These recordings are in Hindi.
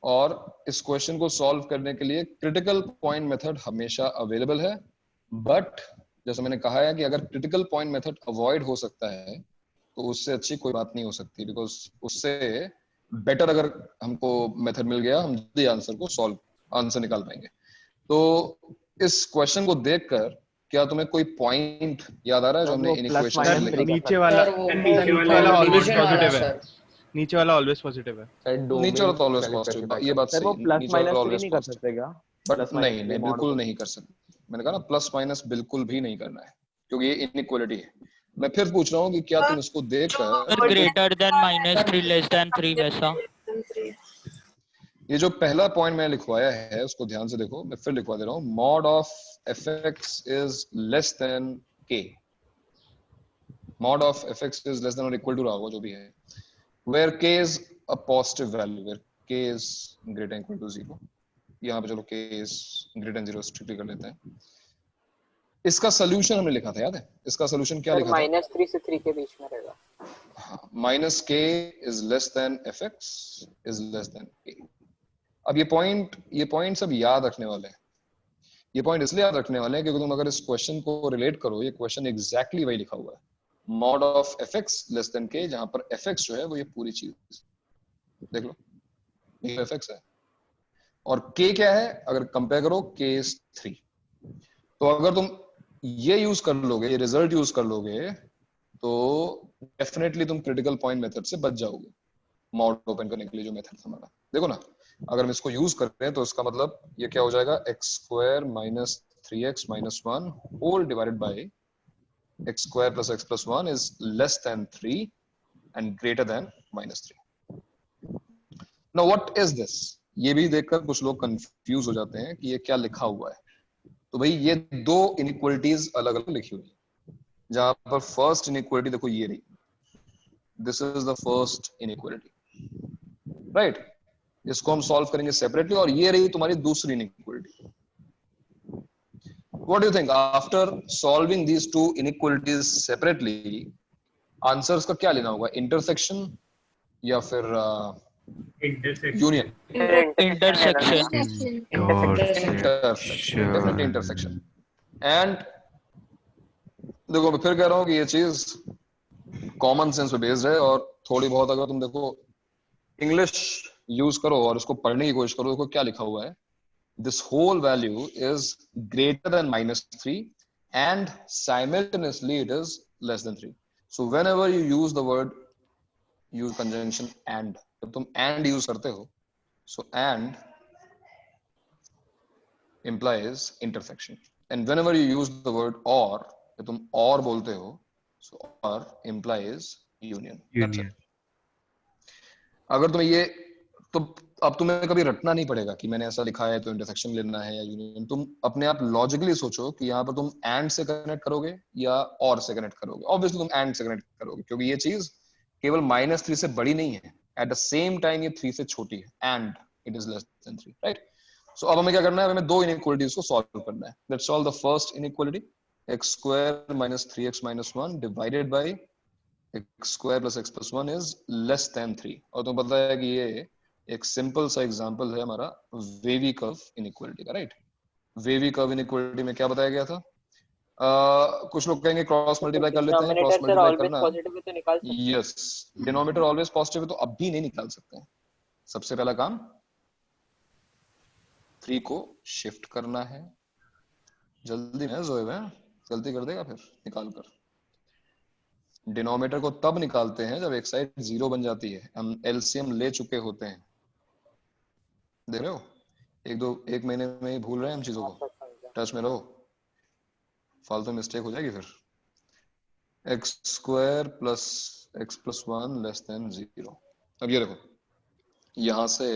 और इस क्वेश्चन को सॉल्व करने के लिए क्रिटिकल पॉइंट मेथड हमेशा अवेलेबल है, बट जैसे मैंने कहा है कि अगर क्रिटिकल पॉइंट मेथड अवॉइड हो सकता है तो उससे अच्छी कोई बात नहीं हो सकती, बिकॉज उससे बेटर अगर हमको मेथड मिल गया हम जल्दी आंसर निकाल पाएंगे। तो इस क्वेश्चन को देखकर क्या तुम्हें कोई पॉइंट याद आ रहा है जो हमने इन इक्वेशन में लिखा? नीचे वाला ऑलवेज पॉजिटिव है, नीचे वाला ऑलवेज पॉजिटिव है, नीचे वाला तो ऑलवेज पॉजिटिव, ये बात सही है, नीचे वाला ऑलवेज पॉजिटिव, बट नहीं बिल्कुल नहीं कर सकते। मैंने कहा ना प्लस माइनस बिल्कुल भी नहीं करना है क्योंकि ये इनइक्वालिटी है। मैं फिर पूछ रहा हूँ कि क्या तुम इसको देखकर ग्रेटर देन -3 लेस देन 3 वैसा। ये जो पहला पॉइंट मैंने लिखवाया है उसको ध्यान से देखो, मैं फिर लिखवा दे रहा हूँ, mod of fx is less then k, mod of fx is less than और इक्वल टू रहा होगा जो भी है, where k is a positive value, where k is greater than equal to 0। यहाँ पे चलो k is greater than 0 strictly कर लेते हैं। इसका सोल्यूशन हमने लिखा था, याद है इसका सोल्यूशन क्या लिखा था? -3 से 3 के बीच में रहेगा। हाँ, minus k is less than fx is less than k। अब ये पॉइंट सब याद रखने वाले हैं। ये पॉइंट इसलिए याद रखने वाले हैं क्योंकि तुम अगर इस क्वेश्चन को रिलेट करो, ये क्वेश्चन एग्जैक्टली वही लिखा हुआ है, mod of fx less than k, जहां पर fx जो है वो ये पूरी चीज देख लो, ये fx है और k क्या है अगर कंपेयर करो, k is 3। तो अगर तुम ये यूज कर लोगे, ये रिजल्ट यूज कर लोगे तो डेफिनेटली तुम क्रिटिकल पॉइंट मेथड से बच जाओगे। मॉड ओपन करने के लिए जो मेथड था हमारा, देखो ना, अगर हम इसको यूज करते हैं तो इसका मतलब ये क्या हो जाएगा, x² minus 3x minus 1 whole divided by x² plus x plus 1 is less than 3 and greater than -3। Now what is this? ये भी देखकर कुछ लोग कंफ्यूज हो जाते हैं कि ये क्या लिखा हुआ है। तो भाई ये दो इनइक्वालिटीज अलग अलग लिखी हुई है, जहां पर फर्स्ट इनइक्वालिटी देखो ये रही, this is the first inequality, right? इसको हम सॉल्व करेंगे सेपरेटली और ये रही तुम्हारी दूसरी inequality. What do you think after solving these two inequalities separately, answers का क्या लेना होगा, इंटरसेक्शन या फिर union? Intersection, definitely intersection. And देखो मैं फिर कह रहा हूँ कि ये चीज कॉमन सेंस पे बेस्ड है और थोड़ी बहुत अगर तुम देखो इंग्लिश यूज करो और उसको पढ़ने की कोशिश करो, देखो क्या लिखा हुआ है, this whole value is greater than -3 and simultaneously it is less than 3। So whenever you use the word, use conjunction and, जब तुम एंड यूज करते हो, so and implies intersection, and whenever you use the word or, जब तुम और बोलते हो, so or implies union। That's it। अगर तुम्हें ये, तो अब तुम्हें कभी रटना नहीं पड़ेगा कि मैंने ऐसा लिखा है तो इंटरसेक्शन लेना है या यूनियन। तुम अपने आप लॉजिकली सोचो कि यहाँ पर तुम एंड से कनेक्ट करोगे या और से कनेक्ट करोगे। ऑब्वियसली तुम एंड से कनेक्ट करोगे क्योंकि ये चीज केवल -3 से बड़ी नहीं है, एट द सेम टाइम ये 3 से छोटी है and it is less than 3, right? So अब हमें क्या करना है, हमें दो इनइक्वालिटीज को सॉल्व करना है। Let's solve the first inequality, x² minus 3x minus 1 divided by x² plus x plus 1 is less than 3। और तुम्हें पता है कि ये एक सिंपल सा एग्जांपल है हमारा वेवी कर्व इनइक्वालिटी का, राइट? वेवी कर्व इनइक्वालिटी में क्या बताया गया था? कुछ लोग कहेंगे क्रॉस मल्टीप्लाई कर लेते हैं, क्रॉस मल्टीप्लाई करना, यस, डिनोमिनेटर ऑलवेज पॉजिटिव है तो अब भी नहीं निकाल सकते हैं। सबसे पहला काम 3 को शिफ्ट करना है, जल्दी में जोएब है, गलती कर देगा फिर निकाल कर। डिनोमिनेटर को तब निकालते हैं जब एक साइड 0 बन जाती है, हम एलसीएम ले चुके होते हैं। देख रहे हो, एक महीने में ही भूल रहे हैं हम चीजों को, टच में रहो, फालतू मिस्टेक हो जाएगी फिर। x² plus x plus 1 less than 0। अब ये देखो, यहां से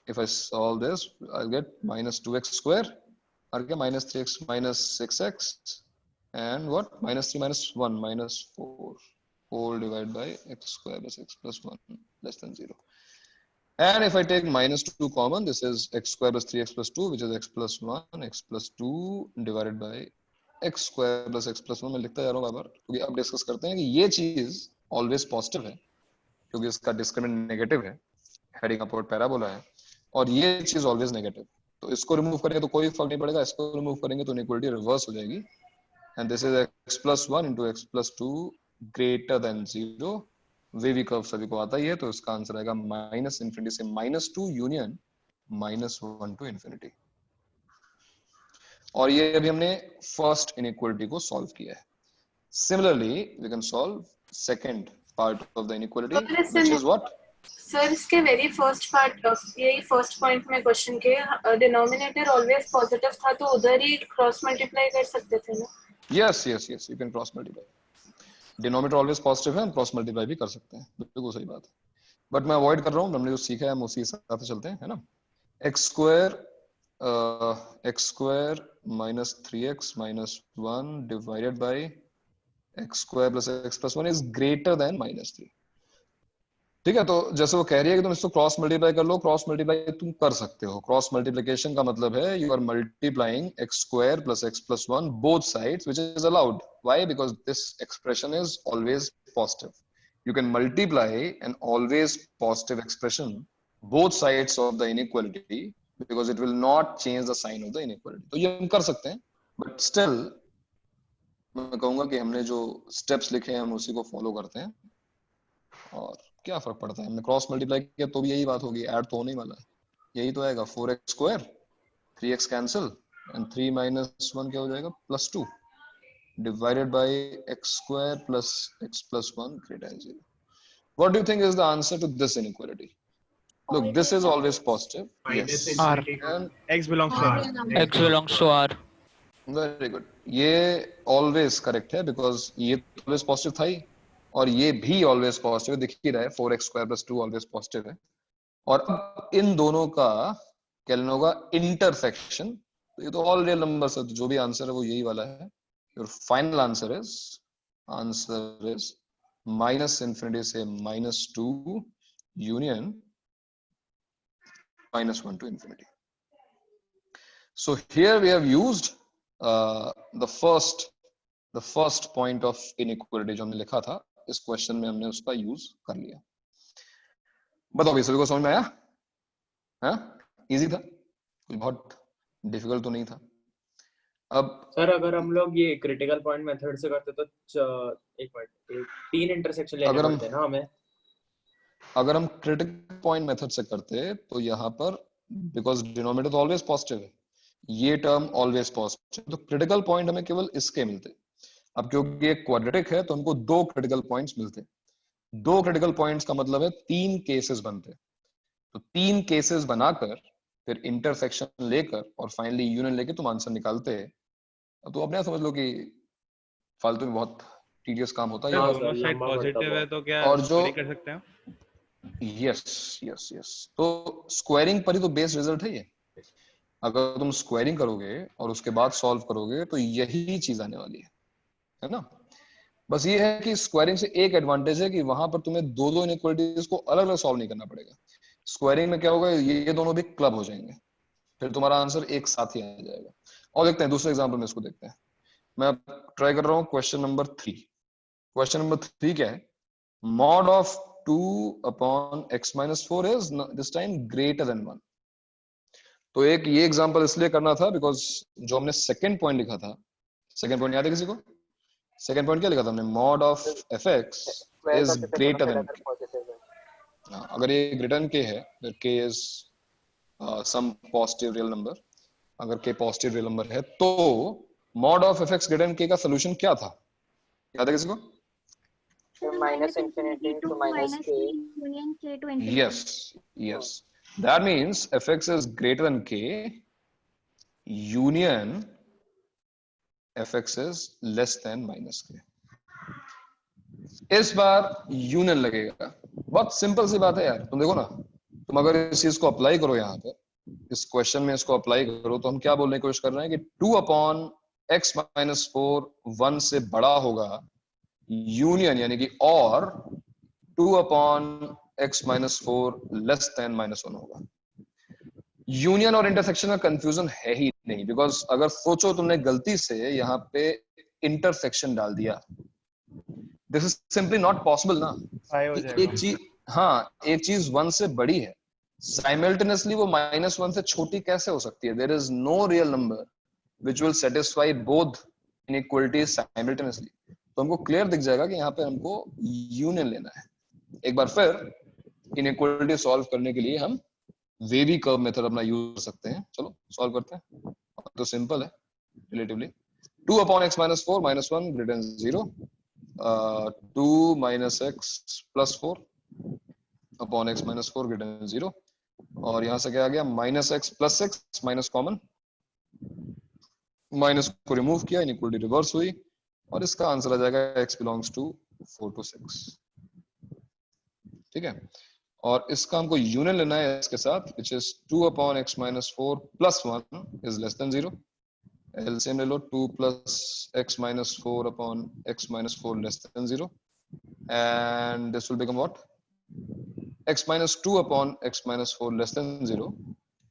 if I solve this, I'll get -2x square, और क्या -3x minus 6x, and what, -3 minus 1 minus 4 whole divided by x² plus x plus 1 less than 0. And if I take -2 common, this is x² plus 3x plus 2, which is x plus 1 x plus 2 divided by x² plus x plus 1। मैं लिखता जा रहा हूँ बार-बार क्योंकि अब डिस्कस करते हैं कि ये चीज ऑलवेज पॉजिटिव है क्योंकि इसका डिस्क्रिमिनेंट नेगेटिव है, हेडिंग अपवर्ड पैराबोला है, और ये चीज ऑलवेज नेगेटिव, तो इसको रिमूव करेंगे तो कोई फर्क नहीं पड़ेगा, इसको रिमूव करेंगे तो इनइक्वालिटी रिवर्स हो जाएगी, and this is x+1 into x+2 greater than 0। Wavy curve सभी को आता ही है, तो इसका आंसर आएगा -∞ से -2 यूनियन -1 to infinity। और ये अभी हमने फर्स्ट इनइक्वालिटी को सॉल्व किया है। Similarly we can solve second part of the inequality, which is what? Sir इसके वेरी फर्स्ट पार्ट, यही फर्स्ट पॉइंट में क्वेश्चन के डिनोमिनेटर ऑलवेज पॉजिटिव था, तो उधर ही क्रॉस मल्टीप्लाई कर सकते थे ना? Yes yes yes, you can cross multiply. Denominator always positive है, हम क्रॉस मल्टीप्लाई भी कर सकते हैं, बिल्कुल सही बात है। बट मैं अवॉइड कर रहा हूँ, हमने जो सीखा है हम उसी हिसाब से चलते हैं, है ना। x square minus 3x minus 1 divided by x square plus x plus 1 is greater than -3। ठीक है, तो जैसे वो कह रही है कि तुम इसको क्रॉस मल्टीप्लाई कर लो, क्रॉस मल्टीप्लाई तुम कर सकते हो। क्रॉस मल्टीप्लिकेशन का मतलब है you are multiplying x square plus x plus 1 both sides, which is allowed। Why? Because this expression is always positive। You can multiply an always positive expression both sides of the inequality because it will not change the sign of the inequality। तो ये हम कर सकते हैं, but still मैं कहूंगा कि हमने जो steps लिखे हैं हम उसी को follow करते हैं, और क्या फर्क पड़ता है, हमने क्रॉस मल्टीप्लाई किया तो भी यही बात होगी, ऐड तो होने ही वाला है, यही तो आएगा 4x square, 3x cancel, and 3 minus 1 क्या हो जाएगा, +2 divided by x square plus x plus 1 greater than 0। What do you think is the answer to this inequality? Look, this is always positive, yes, R, and x belongs to R, X belongs to R। very good, ये always correct है because ये always positive था ही, और ये भी always positive दिख ही रहा है, 4x square plus 2 always positive है। और अब इन दोनों का क्या लेना होगा, इंटरसेक्शन। तो ये तो ऑल रियल नंबर्स है, तो जो भी आंसर है वो यही वाला है। योर फाइनल आंसर इज -∞ से -2 union -1 to infinity। So here we have used the first point of inequality जो हमने लिखा था, इस क्वेश्चन में हमने उसका यूज कर लिया। बताओ भाई, सभी को समझ में आया? हाँ, इजी था, कुछ बहुत डिफिकल्ट तो नहीं था। अब सर अगर हम लोग ये क्रिटिकल पॉइंट मेथड से करते तो एक मिनट, 3 इंटरसेक्शन लेने पड़ते हैं ना हमें? अगर हम क्रिटिकल पॉइंट मेथड से करते तो यहाँ पर बिकॉज डिनोमिनेटर तो ऑलवेज पॉजिटिव है, ये टर्म ऑलवेज पॉजिटिव, तो क्रिटिकल पॉइंट हमें केवल इसके मिलते। अब क्योंकि ये क्वाड्रेटिक है तो हमको 2 क्रिटिकल पॉइंट्स मिलते। 2 क्रिटिकल पॉइंट्स का मतलब है 3 केसेस बनते। तो 3 केसेस बनाकर फिर इंटरसेक्शन लेकर और फाइनली यूनियन लेके तुम आंसर निकालते। तो अपने समझ लो कि फालतू में बहुत टीडियस काम होता है। दोनों साइड पॉजिटिव है तो क्या और जो कर सकते हैं? यस यस यस, तो स्क्वायरिंग पर ही तो बेस्ड रिजल्ट है ये। अगर तुम स्क्वायरिंग करोगे और उसके बाद सॉल्व करोगे तो यही चीज आने वाली है ना। बस ये है कि स्क्वायरिंग से एक एडवांटेज है कि वहां पर तुम्हें 2 इनइक्वालिटीज को अलग अलग सॉल्व नहीं करना पड़ेगा। स्क्वायरिंग में क्या होगा, ये दोनों भी क्लब हो जाएंगे, फिर तुम्हारा आंसर एक साथ ही आ जाएगा। और देखते हैं दूसरे एग्जाम्पल में, इसको देखते हैं। मैं ट्राई कर रहा हूँ क्वेश्चन नंबर 3। क्वेश्चन नंबर 3 क्या है, mod of 2 upon x minus 4 is this time greater than 1। तो एक ये एग्जांपल इसलिए करना था बिकॉज जो हमने सेकंड पॉइंट लिखा था, सेकंड पॉइंट याद है किसी को? सेकंड पॉइंट क्या लिखा था हमने, mod of fx is greater than k। अगर ये ग्रेटर देन k है फिर k is some positive real number। अगर k पॉजिटिव रियल नंबर है तो mod of fx greater than k का सॉल्यूशन क्या था, याद है किसी को? -∞ to -k union k to infinity। Yes, that means fx is greater than k union fx is less than -k। इस बार यूनियन लगेगा, बहुत सिंपल सी बात है यार। तुम देखो ना, तुम अगर इस चीज को अप्लाई करो यहाँ पे, इस क्वेश्चन में इसको अप्लाई करो, तो हम क्या बोलने की कोशिश कर रहे हैं कि 2 upon x minus 4 1 से बड़ा होगा यूनियन, यानी कि और 2 upon x minus 4 less than -1 होगा। यूनियन और इंटरसेक्शन का कंफ्यूजन है ही नहीं, बिकॉज अगर सोचो तुमने गलती से यहाँ पे इंटरसेक्शन डाल दिया, this is simply not possible ना। एक चीज, हाँ, एक चीज 1 से बड़ी है साइमल्टेनियसली वो -1 से छोटी कैसे हो सकती है? There is no real number which will satisfy both inequalities simultaneously. तो हमको क्लियर दिख जाएगा कि यहाँ पे हमको यूनियन लेना है। एक बार फिर इनइक्वालिटी सॉल्व करने के लिए हम वेवी कर्व मेथड अपना यूज कर सकते हैं। चलो सॉल्व करते हैं। तो सिंपल है relatively. 2 upon x minus 4 minus 1 greater than 0, 2 minus x plus 4 upon x minus 4 greater than 0, और यहां से क्या आ गया minus x plus x, minus common, minus को रिमूव किया, इनइक्वालिटी रिवर्स हुई, और इसका आंसर आ जाएगा x बिलोंग्स टू 4 to 6। ठीक है, और इसका हमको यूनियन लेना है इसके साथ, which is 2 upon x minus 4 plus 1 is less than 0। LCM ले लो, 2 plus x minus 4 upon x minus 4 less than 0, and this will become what? x minus 2 upon x minus 4 less than 0।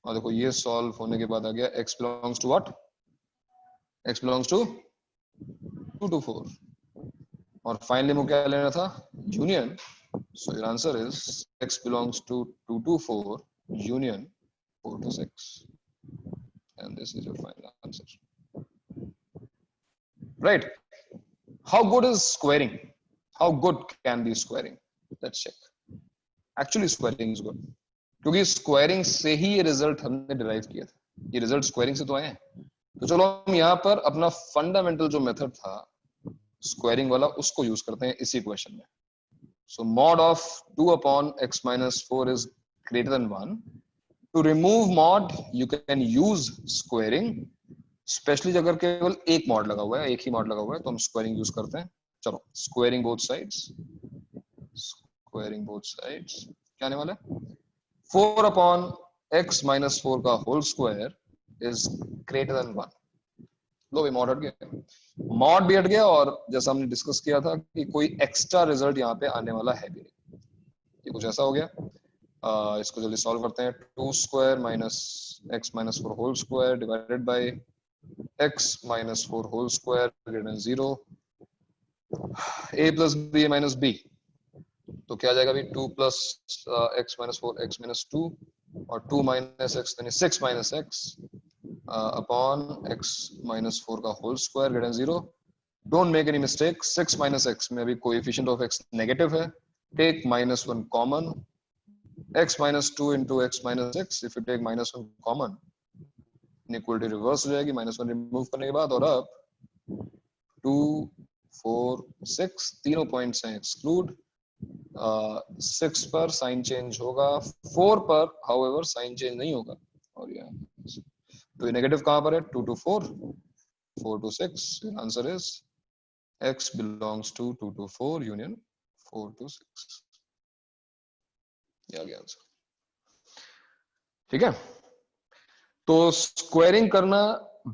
और देखो ये सॉल्व होने के बाद आ गया x belongs to what? x belongs to 2 to 4, और फाइनली मुझे क्या लेना था? Union. So your answer is x belongs to 2 to 4 union 4 to 6, and this is your final answer. Right? How good is squaring? How good can be squaring? Let's check. Actually squaring is good, क्योंकि स्क्वायरिंग से ही ये रिजल्ट हमने डिराइव किया था। ये रिजल्ट स्क्वायरिंग से तो आए हैं। तो चलो हम यहाँ पर अपना फंडामेंटल जो मेथड था स्क्वायरिंग वाला उसको यूज करते हैं इसी क्वेश्चन में। So mod of 2 upon x minus 4 is greater than 1. To remove mod, you can use squaring. Especially अगर केवल एक mod लगा हुआ है, एक ही mod लगा हुआ है, तो हम squaring use करते हैं। चलो, squaring both sides. Squaring both sides. क्या आने वाला है? 4 upon x minus 4 का whole square is greater than 1. लो भी मॉड हट गया, मॉड भी हट गया, और जैसा हमने डिस्कस किया था कि कोई एक्स्ट्रा रिजल्ट यहाँ पे आने वाला है भी नहीं। ये कुछ ऐसा हो गया। इसको जल्दी सॉल्व करते हैं। 2 square minus x minus 4 whole square divided by x minus 4 whole square greater than 0, a plus b minus b, तो क्या आ जाएगा अभी? 2 plus x minus 4 x minus 2, और 2 माइनस x यानी 6 minus x upon x minus 4 का whole square greater than 0। Don't make any mistake, 6 minus x में अभी coefficient of x negative है। Take minus 1 common, x minus 2 into x minus x, if you take minus 1 common, inequality reverse हो जाएगी minus 1 remove करने के बाद, और अब 2, 4, 6 तीनों points हैं exclude। 6 पर साइन चेंज होगा, 4 पर however साइन चेंज नहीं होगा, और यहाँ तो नेगेटिव कहां पर है? 2 to 4, 4 to 6। Answer is x belongs to 2 to 4 union 4 to 6। ये आ गया आंसर। ठीक है, तो स्क्वायरिंग करना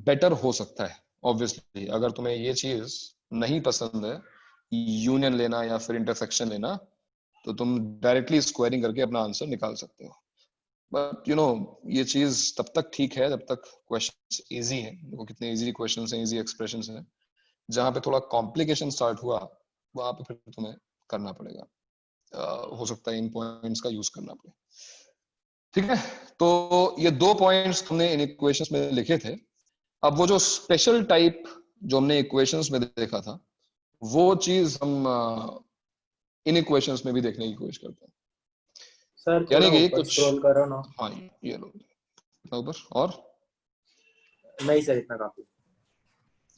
बेटर हो सकता है ऑब्वियसली। अगर तुम्हें ये चीज नहीं पसंद है यूनियन लेना या फिर इंटरसेक्शन लेना, तो तुम डायरेक्टली स्क्वायरिंग करके अपना आंसर निकाल सकते हो। बट यू नो ये चीज तब तक ठीक है जब तक क्वेश्चंस इजी हैं। देखो कितने इजी क्वेश्चंस हैं, इजी एक्सप्रेशंस हैं। जहां पे थोड़ा कॉम्प्लिकेशन स्टार्ट हुआ वहां पे फिर तुम्हें करना पड़ेगा, हो सकता है इन पॉइंट्स का यूज करना पड़े। ठीक है, तो ये 2 पॉइंट्स हमने इन इक्वेशंस में लिखे थे। अब वो जो स्पेशल टाइप जो हमने इक्वेशंस में देखा था वो चीज हम इन इक्वेशंस में भी देखने की कोशिश करते हैं। सर यानी कि ऊपर कुछ स्क्रॉल करो ना। हाँ ये लो ऊपर, और नहीं सर इतना काफी।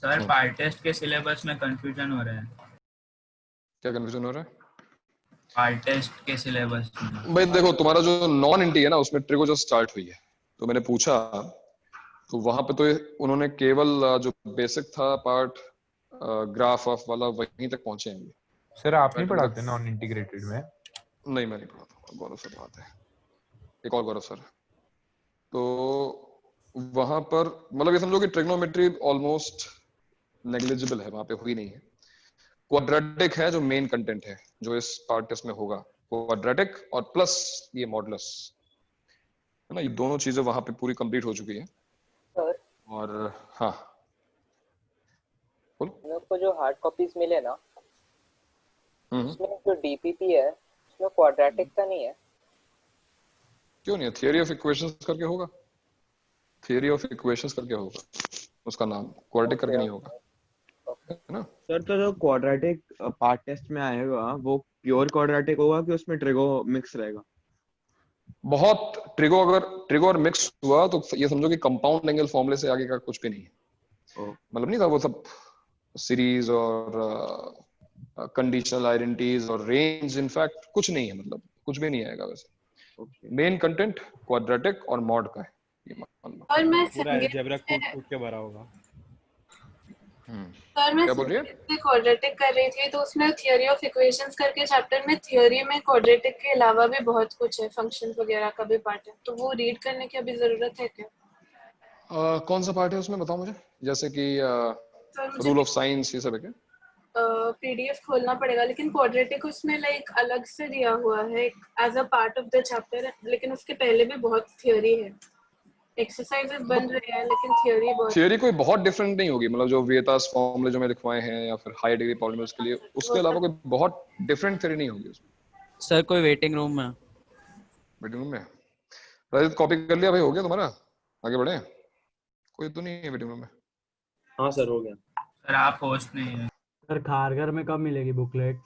सर पार्ट टेस्ट के सिलेबस में कंफ्यूजन हो रहा है। क्या कंफ्यूजन हो रहा है? पार्ट टेस्ट के सिलेबस में भाई देखो तुम्हारा जो नॉन इंटी है ना उसमें ट्रिको जो स्टार्ट हुई है, तो मैंने पूछा तो वहां पे तो उन्होंने केवल जो बेसिक था पार्ट ग्राफ ऑफ वाला वहीं तक पहुंचे हैं। सर आप नहीं पढ़ाते नॉन इंटीग्रेटेड में? नहीं मैं नहीं पढ़ाता, गौरव सर पढ़ाते हैं, एक और गौरव सर। तो वहां पर मतलब ये समझो कि ट्रिग्नोमेट्री ऑलमोस्ट नेग्लिजिबल है, वहां पे हुई नहीं है। क्वाड्रेटिक है जो मेन कंटेंट है जो इस पार्ट टेस्ट में होगा, क्वाड्रेटिक और प्लस ये मॉडुलस है ना, ये दोनों चीजें वहां पे पूरी कंप्लीट हो चुकी है। सर और हाँ बोलो। मेरे को जो हार्ड कॉपीज मिले ना उसमें जो डीपीपी है उसमें क्वाड्रेटिक का नहीं है। क्यों नहीं? थियरी ऑफ इक्वेशंस करके होगा, थियरी ऑफ इक्वेशंस करके होगा उसका नाम, क्वाड्रेटिक करके नहीं होगा, है ना? सर तो जो क्वाड्रेटिक पार्ट टेस्ट में आएगा वो प्योर क्वाड्रेटिक होगा कि उसमें ट्रिगो मिक्स रहेगा? बहुत ट्रिगो, अगर ट्रिगो और मिक्स हुआ तो ये समझो कि कंपाउंड एंगल फॉर्मूले से आगे का कुछ भी नहीं है। मतलब नहीं था वो सब सीरीज और कंडीशनल आइडेंटिटीज और रेंज, इनफैक्ट कुछ नहीं है, मतलब कुछ भी नहीं आएगा वैसे। मेन कंटेंट क्वाड्रेटिक और मॉड का है, ये मान लो। और मैं पूरा अलजेब्रा कूट के भरा होगा। सर मैं क्या बोल रही है? क्वाड्रेटिक कर रही थी तो उसमें थियरी ऑफ इक्वेशंस करके चैप्टर में थियरी में क्वाड्रेटिक के अलावा भी बहुत कुछ है, फंक्शन वगैरह का भी पार्ट है, तो वो रीड करने की अभी जरूरत है क्या? कौन सा पार्ट है उसमें बताओ मुझे, जैसे कि रूल ऑफ साइंस, ये सब है क्या? पीडीएफ खोलना पड़ेगा, लेकिन क्वाड्रेटिक उसमें लाइक अलग से दिया हुआ है as a part of the chapter, लेकिन उसके पहले भी बहुत थियरी है, एक्सरसाइजेस बन रहे हैं, लेकिन थियरी बहुत। थियरी कोई बहुत डिफरेंट नहीं होगी, मतलब जो वेतास फॉर्मूले जो मैं लिखवाए हैं या फिर हाई डिग्री पॉलिनोमियल्स के लिए, उसके अलावा कोई बहुत डिफरेंट थियरी नहीं होगी उसमें। सर कोई वेटिंग रूम में? वेटिंग रूम में राइट, कॉपी कर लिया भाई, हो गया तुम्हारा? आगे बढ़े? कोई तो नहीं है वेटिंग रूम में? हाँ सर हो गया। सर आप होस्ट नहीं है। सर खारघर में कब मिलेगी बुकलेट?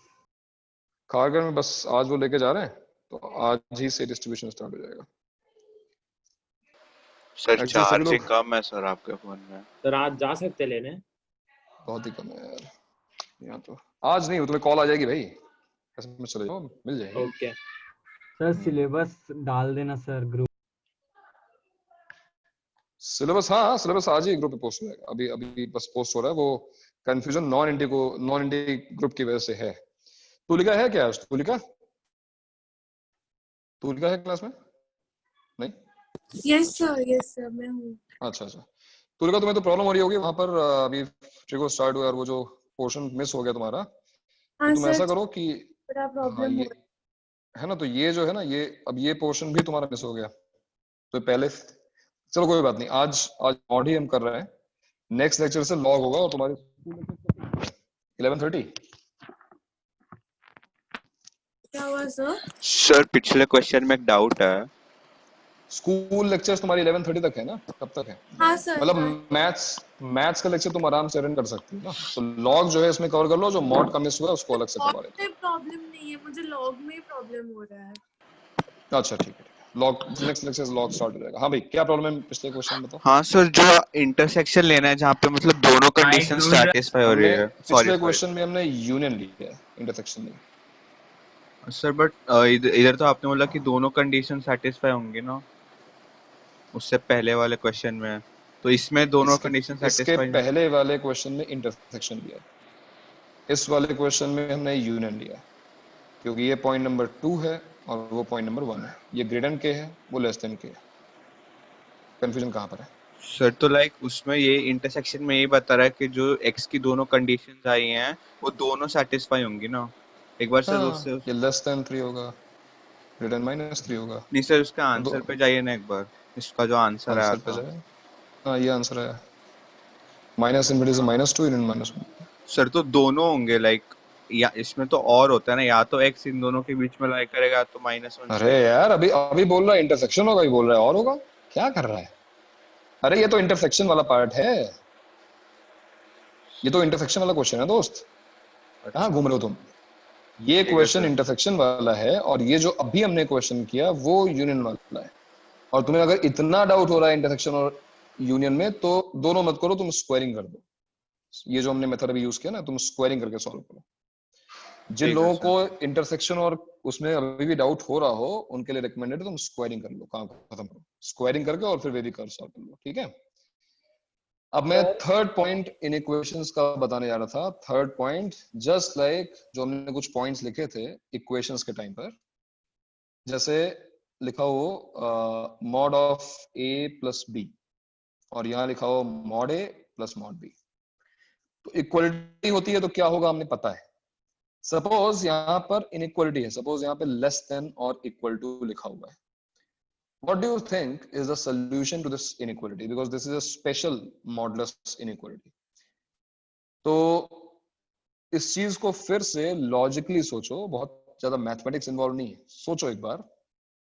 खारघर में बस आज वो लेके जा रहे हैं, तो आज ही से डिस्ट्रीब्यूशन स्टार्ट हो जाएगा। सर चार्जिंग कम है सर आपके फोन में। सर आज जा सकते लेने? बहुत ही कम है यार यहाँ तो। आज नहीं, तुम्हें कॉल आ जाएगी भाई, ऐसे में चले जाओ, मिल जाएगी। ओके सर सिलेबस डाल देना सर ग्रुप। सिलेबस, हाँ सिलेबस आज ही ग्रुप पे पोस्ट हो जाएगा, अभी अभी बस पोस्ट हो रहा है। वो कंफ्यूजन नॉन इंडी ग्रुप की वजह से है। तुलिका है क्या? तुलिका है क्लास में? नहीं? यस सर मैं हूँ। अच्छा अच्छा, तुलिका तुम्हें तो प्रॉब्लम हो रही होगी वहां पर, अभी ट्रिगो स्टार्ट हुआ और वो जो पोर्शन मिस हो गया तुम्हारा, तो तुम ऐसा करो कि हाँ ये है ना, तो ये जो है ना, ये अब ये पोर्शन भी तुम्हारा मिस हो गया, तो पहले चलो कोई बात नहीं, आज मॉड ही हम कर रहे हैं, नेक्स्ट लेक्चर से लॉग होगा और तुम्हारे 11:30। क्या हुआ सर? सर पिछले क्वेश्चन में एक डाउट है। स्कूल लेक्चर्स तुम्हारी 11:30 तक है ना? कब तक है? हाँ सर, मतलब मैथ्स का लेक्चर तुम आराम से अटेंड कर सकती हो ना, तो लॉग जो है इसमें कवर कर लो, जो मॉड का मिस हुआ है उसको अलग से करवा लेते। प्रॉब्लम नहीं है मुझे, लॉग में ही प्रॉब्लम हो रहा है। अच्छा ठीक है, लॉग नेक्स्ट लेक्चर से लॉग स्टार्ट हो जाएगा। हाँ भाई क्या प्रॉब्लम है पिछले क्वेश्चन बताओ। हाँ सर, जो इंटरसेक्शन लेना है जहाँ पे मतलब दोनों कंडीशन सैटिस्फाई हो रही है। पिछले क्वेश्चन में हमने यूनियन लिया है, इंटरसेक्शन नहीं। सर बट इधर तो आपने बोला कि दोनों कंडीशन सैटिस्फाई होंगे ना, उससे पहले वाले क्वेश्चन में, तो इसमें दोनों कंडीशन सैटिस्फाई। इसके पहले वाले क्वेश्चन में इंटरसेक्शन लिया, इस वाले क्वेश्चन में हमने यूनियन लिया, क्योंकि ये पॉइंट नंबर 2 है और वो पॉइंट नंबर 1 है, ये ग्रेटर देन के है, वो लेस देन के है। कंफ्यूजन कहाँ पर है सर? तो लाइक उसमें ये इंटरसेक्शन में ये बता रहा है कि जो x की दोनों कंडीशंस आई हैं वो दोनों सैटिस्फाई होंगी ना। एक बार सर उससे ये लेस देन 3 होगा, ग्रेटर देन -3 होगा। नहीं सर, उसका आंसर पे जाइए ना एक बार, इसका जो आंसर आया था। हाँ ये आंसर है, माइनस इनवर्ट से -2 इन -1। सर तो दोनों होंगे लाइक, या इसमें तो और होता है ना, या तो x इन दोनों के बीच में लाई करेगा तो -1। अरे यार अभी बोल रहा है इंटरसेक्शन होगा, ही बोल रहा है और होगा, क्या कर रहा है? अरे ये तो इंटरसेक्शन वाला पार्ट है, ये तो इंटरसेक्शन वाला क्वेश्चन है दोस्त, कहाँ घूम रहे हो तुम? ये क्वेश्चन इंटरसेक्शन वाला है और ये जो अभी हमने क्वेश्चन किया वो यूनियन वाला है। और तुम्हें अगर इतना डाउट हो रहा है इंटरसेक्शन और यूनियन में, तो दोनों मत करो, तुम स्क्वायरिंग कर दो। ये जो हमने मेथड अभी यूज किया ना, तुम स्क्वायरिंग करके सॉल्व करो। जिन लोगों को इंटरसेक्शन और उसमें अभी भी डाउट हो रहा हो, उनके लिए रिकमेंडेड है तुम स्क्वायरिंग कर लो, काम खत्म करो, स्क्वायरिंग करके और फिर वेवी कर्व सॉल्व कर लो, ठीक है? अब मैं थर्ड पॉइंट इन इक्वेशंस का बताने जा रहा था। थर्ड पॉइंट जस्ट लाइक जो हमने कुछ पॉइंट्स लिखे थे इक्वेशंस के टाइम पर, जैसे लिखा हो mod of a plus b और यहाँ लिखा हो mod a plus mod b, तो इक्वलिटी होती है तो क्या होगा हमने पता है। सपोज यहाँ पर इनइक्वलिटी है, सपोज यहाँ पे लेस देन और इक्वल टू लिखा हुआ है। What do you think is the solution to this inequality? Because this is a special modulus inequality. तो इस चीज को फिर से लॉजिकली सोचो, बहुत ज्यादा मैथमेटिक्स इन्वॉल्व नहीं है, सोचो एक बार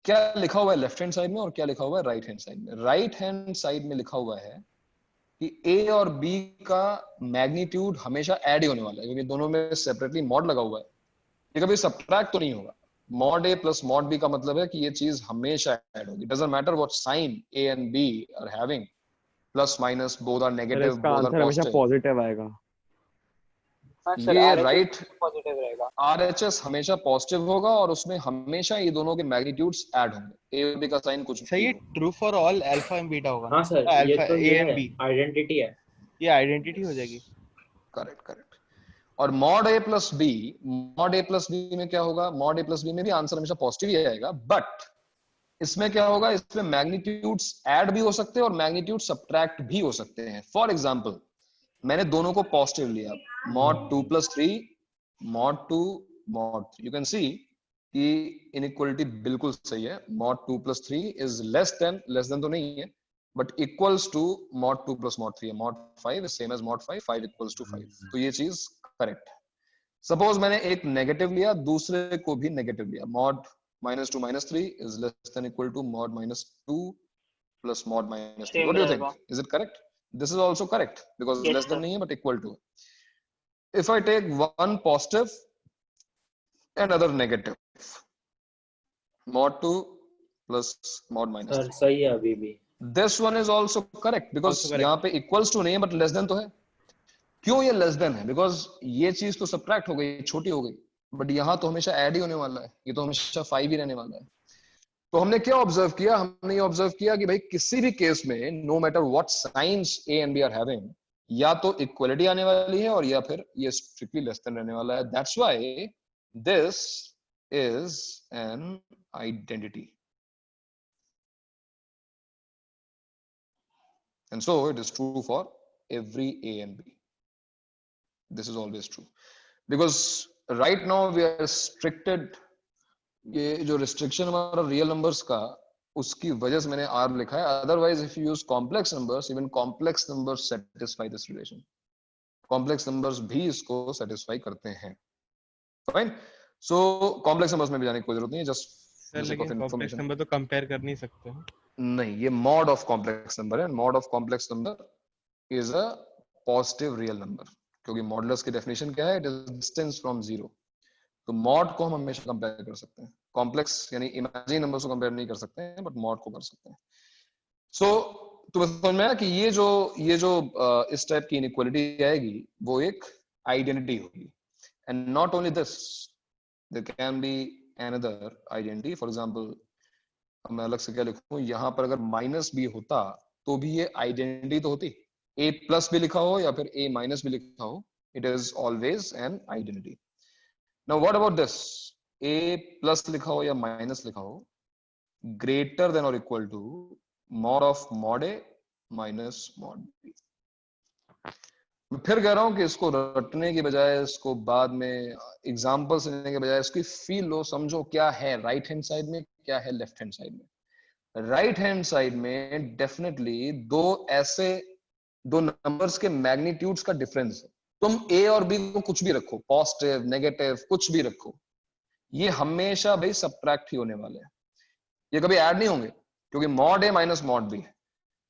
क्या लिखा हुआ है लेफ्ट हैंड साइड में और क्या लिखा हुआ है राइट हैंड साइड में? राइट हैंड साइड में लिखा हुआ है कि ए और बी का मैग्नीट्यूड हमेशा ऐड ही होने वाला है, क्योंकि दोनों में सेपरेटली मॉड लगा हुआ है, ये कभी सब्ट्रैक्ट तो नहीं होगा। मॉड ए प्लस मॉड बी का मतलब है कि ये चीज हमेशा ऐड होगी, doesn't matter what sign A and B are having, plus minus both are negative, इसका बोथ आर आंसर हमेशा पॉजिटिव। पॉजिटिव आएगा। हाँ सर, ये RHS राइट पॉजिटिव रहेगा। RHS हमेशा पॉजिटिव होगा और उसमें हमेशा ये दोनों के मैग्नीट्यूड्स ऐड होंगे, ए और बी का साइन कुछ सही, भी ये हो। True for all alpha and beta होगा ना? हाँ सर, ये अल्फा तो ए ये एंड है, बी, आइडेंटिटी है। ये आइडेंटिटी हो जाएगी। Correct correct. और मॉड ए प्लस बी, मॉड ए प्लस बी में क्या होगा? मॉड ए प्लस बी में भी आंसर हमेशा पॉजिटिव ही आएगा, बट इसमें क्या होगा? इसमें मैग्नीट्यूड्स ऐड भी हो सकते हैं और मैग्नीट्यूड सब्ट्रैक्ट भी हो सकते हैं। फॉर एग्जांपल, मैंने दोनों को पॉजिटिव लिया, mod 2 plus 3, mod 2 mod 3। You can see कि इनइक्वालिटी बिल्कुल सही है। Mod 2 plus 3 is less than तो नहीं है, but equals to mod 2 plus mod 3 है। Mod 5 is same as mod 5, 5 equals to 5, तो ये चीज करेक्ट है। सपोज मैंने एक नेगेटिव लिया, दूसरे को भी नेगेटिव लिया, mod -2 -3 is less than equal to mod -2 plus mod -3. Same What do you रहेगा। think? Is it correct? This is also correct because Yes, less than sir. नहीं है but equal to. If I take one positive and other negative, mod 2 plus mod sir -3. सही है अभी भी। This one is also correct because Also correct. यहाँ पे equals to नहीं है but less than तो है। क्यों ये लेस देन है? बिकॉज ये चीज तो सब्ट्रैक्ट हो गई, छोटी हो गई, बट यहाँ तो हमेशा ऐड ही होने वाला है, ये तो हमेशा 5 ही रहने वाला है। तो हमने क्या ऑब्जर्व किया? हमने ये ऑब्जर्व किया कि भाई किसी भी केस में no matter what signs A and B are having, या तो इक्वलिटी आने वाली है और या फिर ये स्ट्रिक्टली लेस देन रहने वाला है। That's why this is an identity and so it is true for every A and B. This is always true because right now we are restricted। ये जो restriction हमारा real numbers का, उसकी वजह से मैंने R लिखा है। Otherwise if you use complex numbers, even complex numbers satisfy this relation। complex numbers भी इसको satisfy करते हैं। Fine। So complex numbers में भी जाने की कोई जरूरत नहीं है, just सर लेकिन कॉम्प्लेक्स नंबर तो कंपेयर कर नहीं सकते हैं। नहीं, ये mod of complex number है। mod of complex number is a positive real number, क्योंकि मॉडुलस की डेफिनेशन क्या है? It is distance from zero. तो मॉड को हम हमेशा कंपेयर कर सकते हैं, कॉम्प्लेक्स यानी इमेजिनरी नंबर्स को कंपेयर नहीं कर सकते हैं, बट मॉड को कर सकते हैं। सो तो समझ में आया कि ये जो इस टाइप की इनइक्वालिटी आएगी वो एक आइडेंटिटी होगी। And not only this, there can be another identity. For example, मैं अलग से क्या लिखूं, यहाँ पर अगर माइनस बी होता तो भी ये आइडेंटिटी तो होती। a प्लस भी लिखा हो या फिर a माइनस भी लिखा हो, it is always an identity. Now what about this? a plus लिखा हो या माइनस लिखा हो, greater than or equal to mod of mod a minus mod b। मैं फिर कह रहा हूं कि इसको रटने की बजाय, इसको बाद में एग्जांपल से लेने के बजाय इसकी फील लो, समझो क्या है राइट हैंड साइड में, क्या है लेफ्ट हैंड साइड में। राइट हैंड साइड में डेफिनेटली दो नंबर्स के मैग्नीट्यूड्स का डिफरेंस है। तुम ए और बी को कुछ भी रखो, पॉजिटिव नेगेटिव कुछ भी रखो, ये हमेशा भाई सब्ट्रैक्ट ही होने वाले हैं, ये कभी ऐड नहीं होंगे, क्योंकि मॉड ए माइनस मॉड बी है।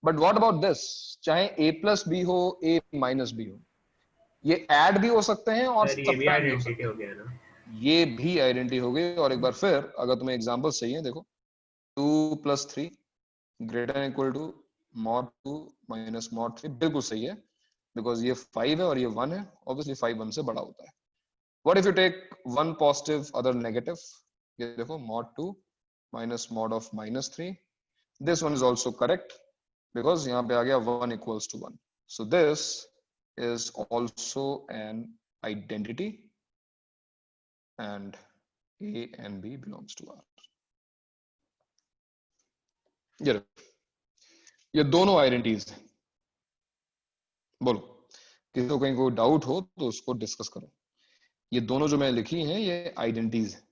But what about this? चाहे ए प्लस बी हो, ए माइनस बी हो, ये ऐड भी हो सकते हैं और सर ये भी सब्ट्रैक्ट भी हो आइडेंटिटी सकते हो गया ना। हैं। ये भी आइडेंटिटी हो गई। और एक बार फिर अगर तुम्हें एग्जांपल चाहिए, देखो 2 plus 3 greater than equal to mod 2 minus mod 3 बिल्कुल सही है, बिकॉज ये 5 है और ये 1 है, ऑब्वियसली 5 1 से बड़ा होता है। What if you take one positive other negative? ये देखो mod 2 minus mod of -3, this one is also correct because यहाँ पे आ गया 1 equals to 1, so this is also an identity and A and B belongs to R। ये दोनों आइडेंटिटीज हैं। बोलो, किसी को कहीं कोई डाउट हो तो उसको डिस्कस करो। ये दोनों जो मैंने लिखी हैं ये आइडेंटिटीज हैं।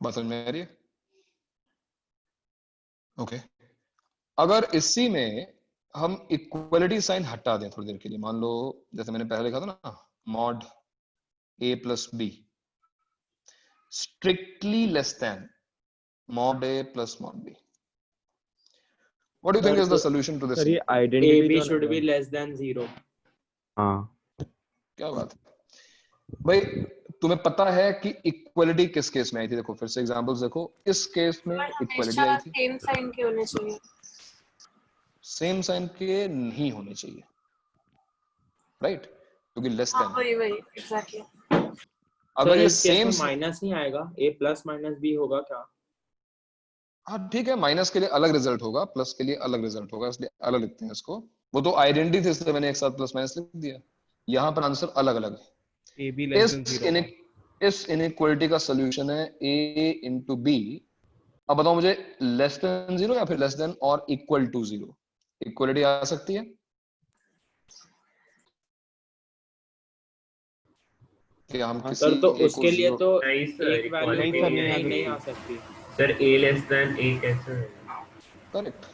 बात समझ में आ रही है? ओके। अगर इसी में हम इक्वलिटी साइन हटा दें थोड़ी देर के लिए, मान लो जैसे मैंने पहले लिखा था ना, mod A plus b, strictly less than mod A plus mod B. What do you think is the solution to this? Sir ये A आइडेंटिटी B तो should be नहीं है। less than 0. हाँ क्या बात है भाई, तुम्हें पता है कि इक्वलिटी किस केस में आई थी? देखो फिर से एग्जांपल्स देखो, इस केस में इक्वलिटी आई हमेशा थी, सेम साइन के होने चाहिए। सेम साइन के नहीं होने चाहिए, राइट? क्योंकि लेस हाँ देन, वही वही एग्जैक्टली। अगर सर ये इस केस सेम, में माइनस नहीं आएगा, A प्लस माइनस B होगा क्या? हाँ ठीक है, माइनस के लिए अलग रिजल्ट होगा, प्लस के लिए अलग रिजल्ट होगा, इसलिए अलग लिखते हैं इसको। वो तो आइडेंटिटी थी, इसलिए मैंने एक साथ प्लस माइनस लिख दिया। यहाँ पर आंसर अलग अलग है। A B less than 0 इस इनइक्वालिटी का सॉल्यूशन है A इंटू बी। अब बताओ मुझे, लेस देन 0 या फिर लेस देन और इक्वल टू 0 इक्वलिटी आ सकती है? क्या हम किसी सर तो A को उसके लिए 0 तो नहीं सर, एक वैल्यू नहीं तो सर, नहीं आ नहीं सकती। आ सकती। Sir A less than A कैसे होगा? करेक्ट।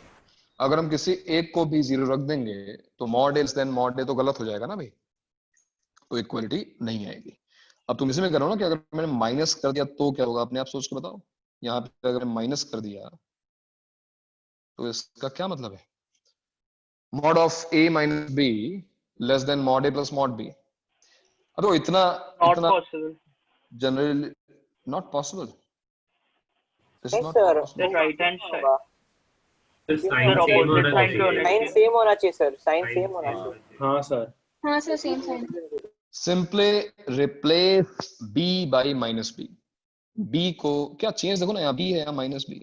अगर हम किसी एक को भी 0 रख देंगे तो मॉड ए लेस देन मॉड ए तो गलत हो जाएगा ना भाई, तो इक्वलिटी नहीं आएगी। अब तुम इसी में करो ना कि अगर मैंने माइनस कर दिया तो क्या होगा, अपने आप सोच के बताओ। यहाँ पे अगर माइनस कर दिया तो इसका क्या मतलब है? Mod of A minus b less than mod A plus mod b. अब तो इतना नॉट इतना पॉसिबल। जनरली नॉट पॉसिबल, इट्स नहीं not sir, possible. Right hand side sir sir sign same opposite होना साइन के होने चाहिए। साइन सेम होना चाहिए सर, साइन सेम होना चाहिए। हाँ सर। हाँ sir same sign. Simply replace b by minus B. b को क्या चेंज, देखो ना यहाँ b है, यहाँ माइनस बी।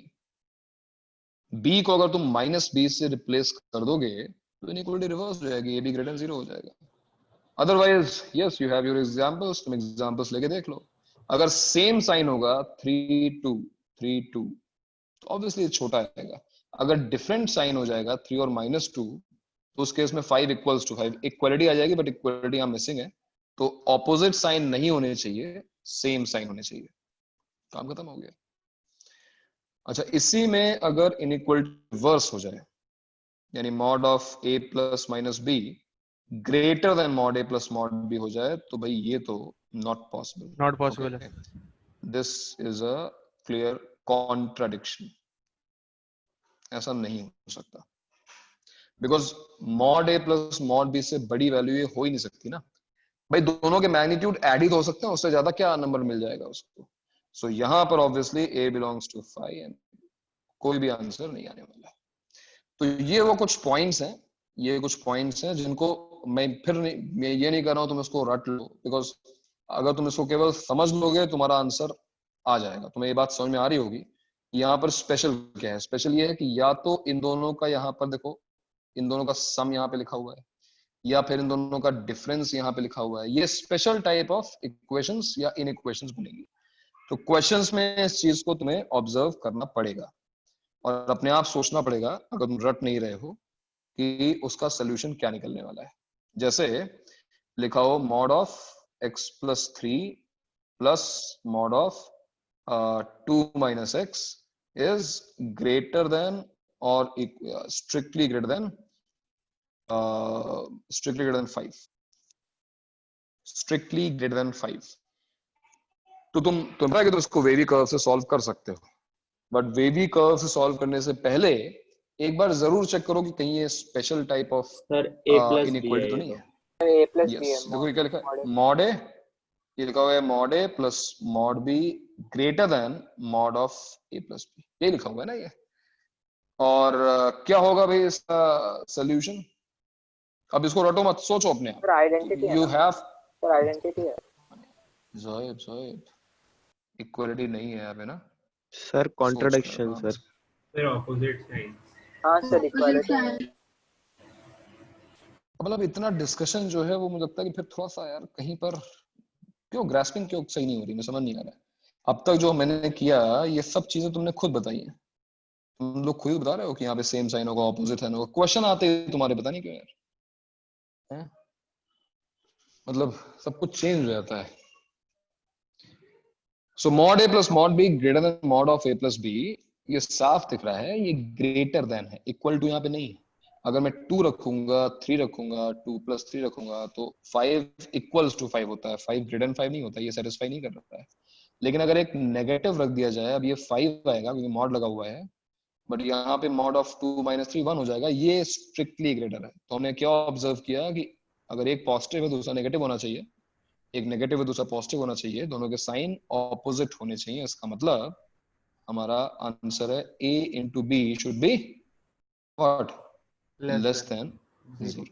b को अगर तुम माइनस बी से रिप्लेस कर दोगे तो इनइक्वालिटी रिवर्स हो जाएगी, a b ग्रेटर देन 0 हो जाएगा। Otherwise yes you have your examples, तुम एग्जांपल्स लेके देख लो। अगर सेम साइन होगा 3 2 3 2 तो ऑब्वियसली छोटा आएगा। अगर डिफरेंट साइन हो जाएगा 3 और माइनस 2 तो उस केस में 5 इक्वल्स टू 5 इक्वलिटी आ जाएगी, बट इक्वलिटी यहाँ मिसिंग है। तो ऑपोजिट साइन नहीं होने चाहिए, सेम साइन होने चाहिए। काम खत्म हो गया। अच्छा, इसी में अगर इनइक्वलिटी रिवर्स हो जाए, यानी mod of a plus minus B greater than mod a plus mod b हो जाए, तो भाई ये तो नॉट पॉसिबल। नॉट पॉसिबल है। This is a clear contradiction, ऐसा नहीं हो सकता, because mod a plus mod b से बड़ी वैल्यू ये हो ही नहीं सकती ना भाई। दोनों के मैग्नीट्यूड ऐड ही तो हो सकते हैं, उससे ज्यादा क्या नंबर मिल जाएगा उसको। सो यहां पर obviously a belongs to 5 and कोई भी आंसर नहीं आने वाला है। तो ये वो कुछ पॉइंट्स हैं, ये कुछ पॉइंट्स हैं जिनको मैं फिर नहीं, मैं ये नहीं कर रहा हूं तुम इसको रट लो, बिकॉज अगर तुम इसको केवल समझ लोगे तुम्हारा आंसर आ जाएगा। तुम्हें ये बात समझ में आ रही होगी। यहाँ पर स्पेशल क्या है? स्पेशल ये है कि या तो इन दोनों का यहाँ पर देखो, इन दोनों का सम यहाँ पे लिखा हुआ है, या फिर इन दोनों का डिफरेंस यहाँ पे लिखा हुआ है। ये स्पेशल टाइप ऑफ इक्वेशंस या इनइक्वेशंस बनेगी। तो क्वेश्चंस में इस चीज को तुम्हें ऑब्जर्व करना पड़ेगा और अपने आप सोचना पड़ेगा, अगर तुम रट नहीं रहे हो, कि उसका सोल्यूशन क्या निकलने वाला है। जैसे लिखा हो mod of x plus 3 plus mod of 2 minus x is greater than और strictly greater than 5, strictly greater than 5। तो तुम पता है कि तुम इसको वेवी कर्व से सॉल्व कर सकते हो, बट वेवी कर्व से सॉल्व करने से पहले एक बार जरूर चेक करो कि कहीं ये special type of sir A plus B inequality है तो ये नहीं है। A प्लस B है। यस, देखो ये क्या लिखा है, मॉड ए, ये लिखा हुआ है mod A plus mod B greater than mod of A plus B, ये लिखा हुआ है ना ये। और क्या होगा भाई इसका सोल्यूशन? अब इसको रटो मत, सोचो अपने आप। सर आइडेंटिटी है यू ना? हैव सर आइडेंटिटी है। जोएब इक्वालिटी नहीं है यहाँ पे ना sir contradiction sir. Sir opposite sign. हाँ सर इक्वालिटी। मतलब इतना डिस्कशन जो है वो मुझे लगता है कि फिर थोड़ा सा यार कहीं पर क्यों ग्रास्पिंग क्यों सही नहीं हो रही, मैं समझ नहीं आ रहा है। अब तक जो मैंने किया ये सब चीजें तुमने खुद बताई हैं, तुम लोग खुद बता रहे हो कि यहाँ पे सेम साइन होगा, ऑपोजिट साइन होगा। क्वेश्चन आते ही तुम्हारे पता नहीं क्यों यार है? मतलब सब कुछ चेंज हो जाता है। So mod A plus mod B greater than mod of A plus B, ये साफ दिख रहा है, ये ग्रेटर देन है, इक्वल टू यहाँ पे नहीं है। अगर मैं 2 रखूंगा, 3 रखूंगा, 2 प्लस 3 रखूंगा तो 5 इक्वल्स टू 5 होता है, 5 ग्रेटर देन 5 नहीं होता, ये सेटिस्फाई नहीं कर रहा है। लेकिन अगर एक नेगेटिव रख दिया जाए, अब ये 5 आएगा क्योंकि मॉड लगा हुआ है, बट यहाँ पे मॉड ऑफ 2 - 3 1 हो जाएगा, ये स्ट्रिक्टली ग्रेटर है। तो हमने क्या ऑब्जर्व किया कि अगर एक पॉजिटिव है दूसरा नेगेटिव होना चाहिए, एक नेगेटिव है दूसरा पॉजिटिव होना चाहिए, दोनों के साइन ऑपोजिट होने चाहिए। इसका मतलब हमारा आंसर है a into b should be what? less than 0।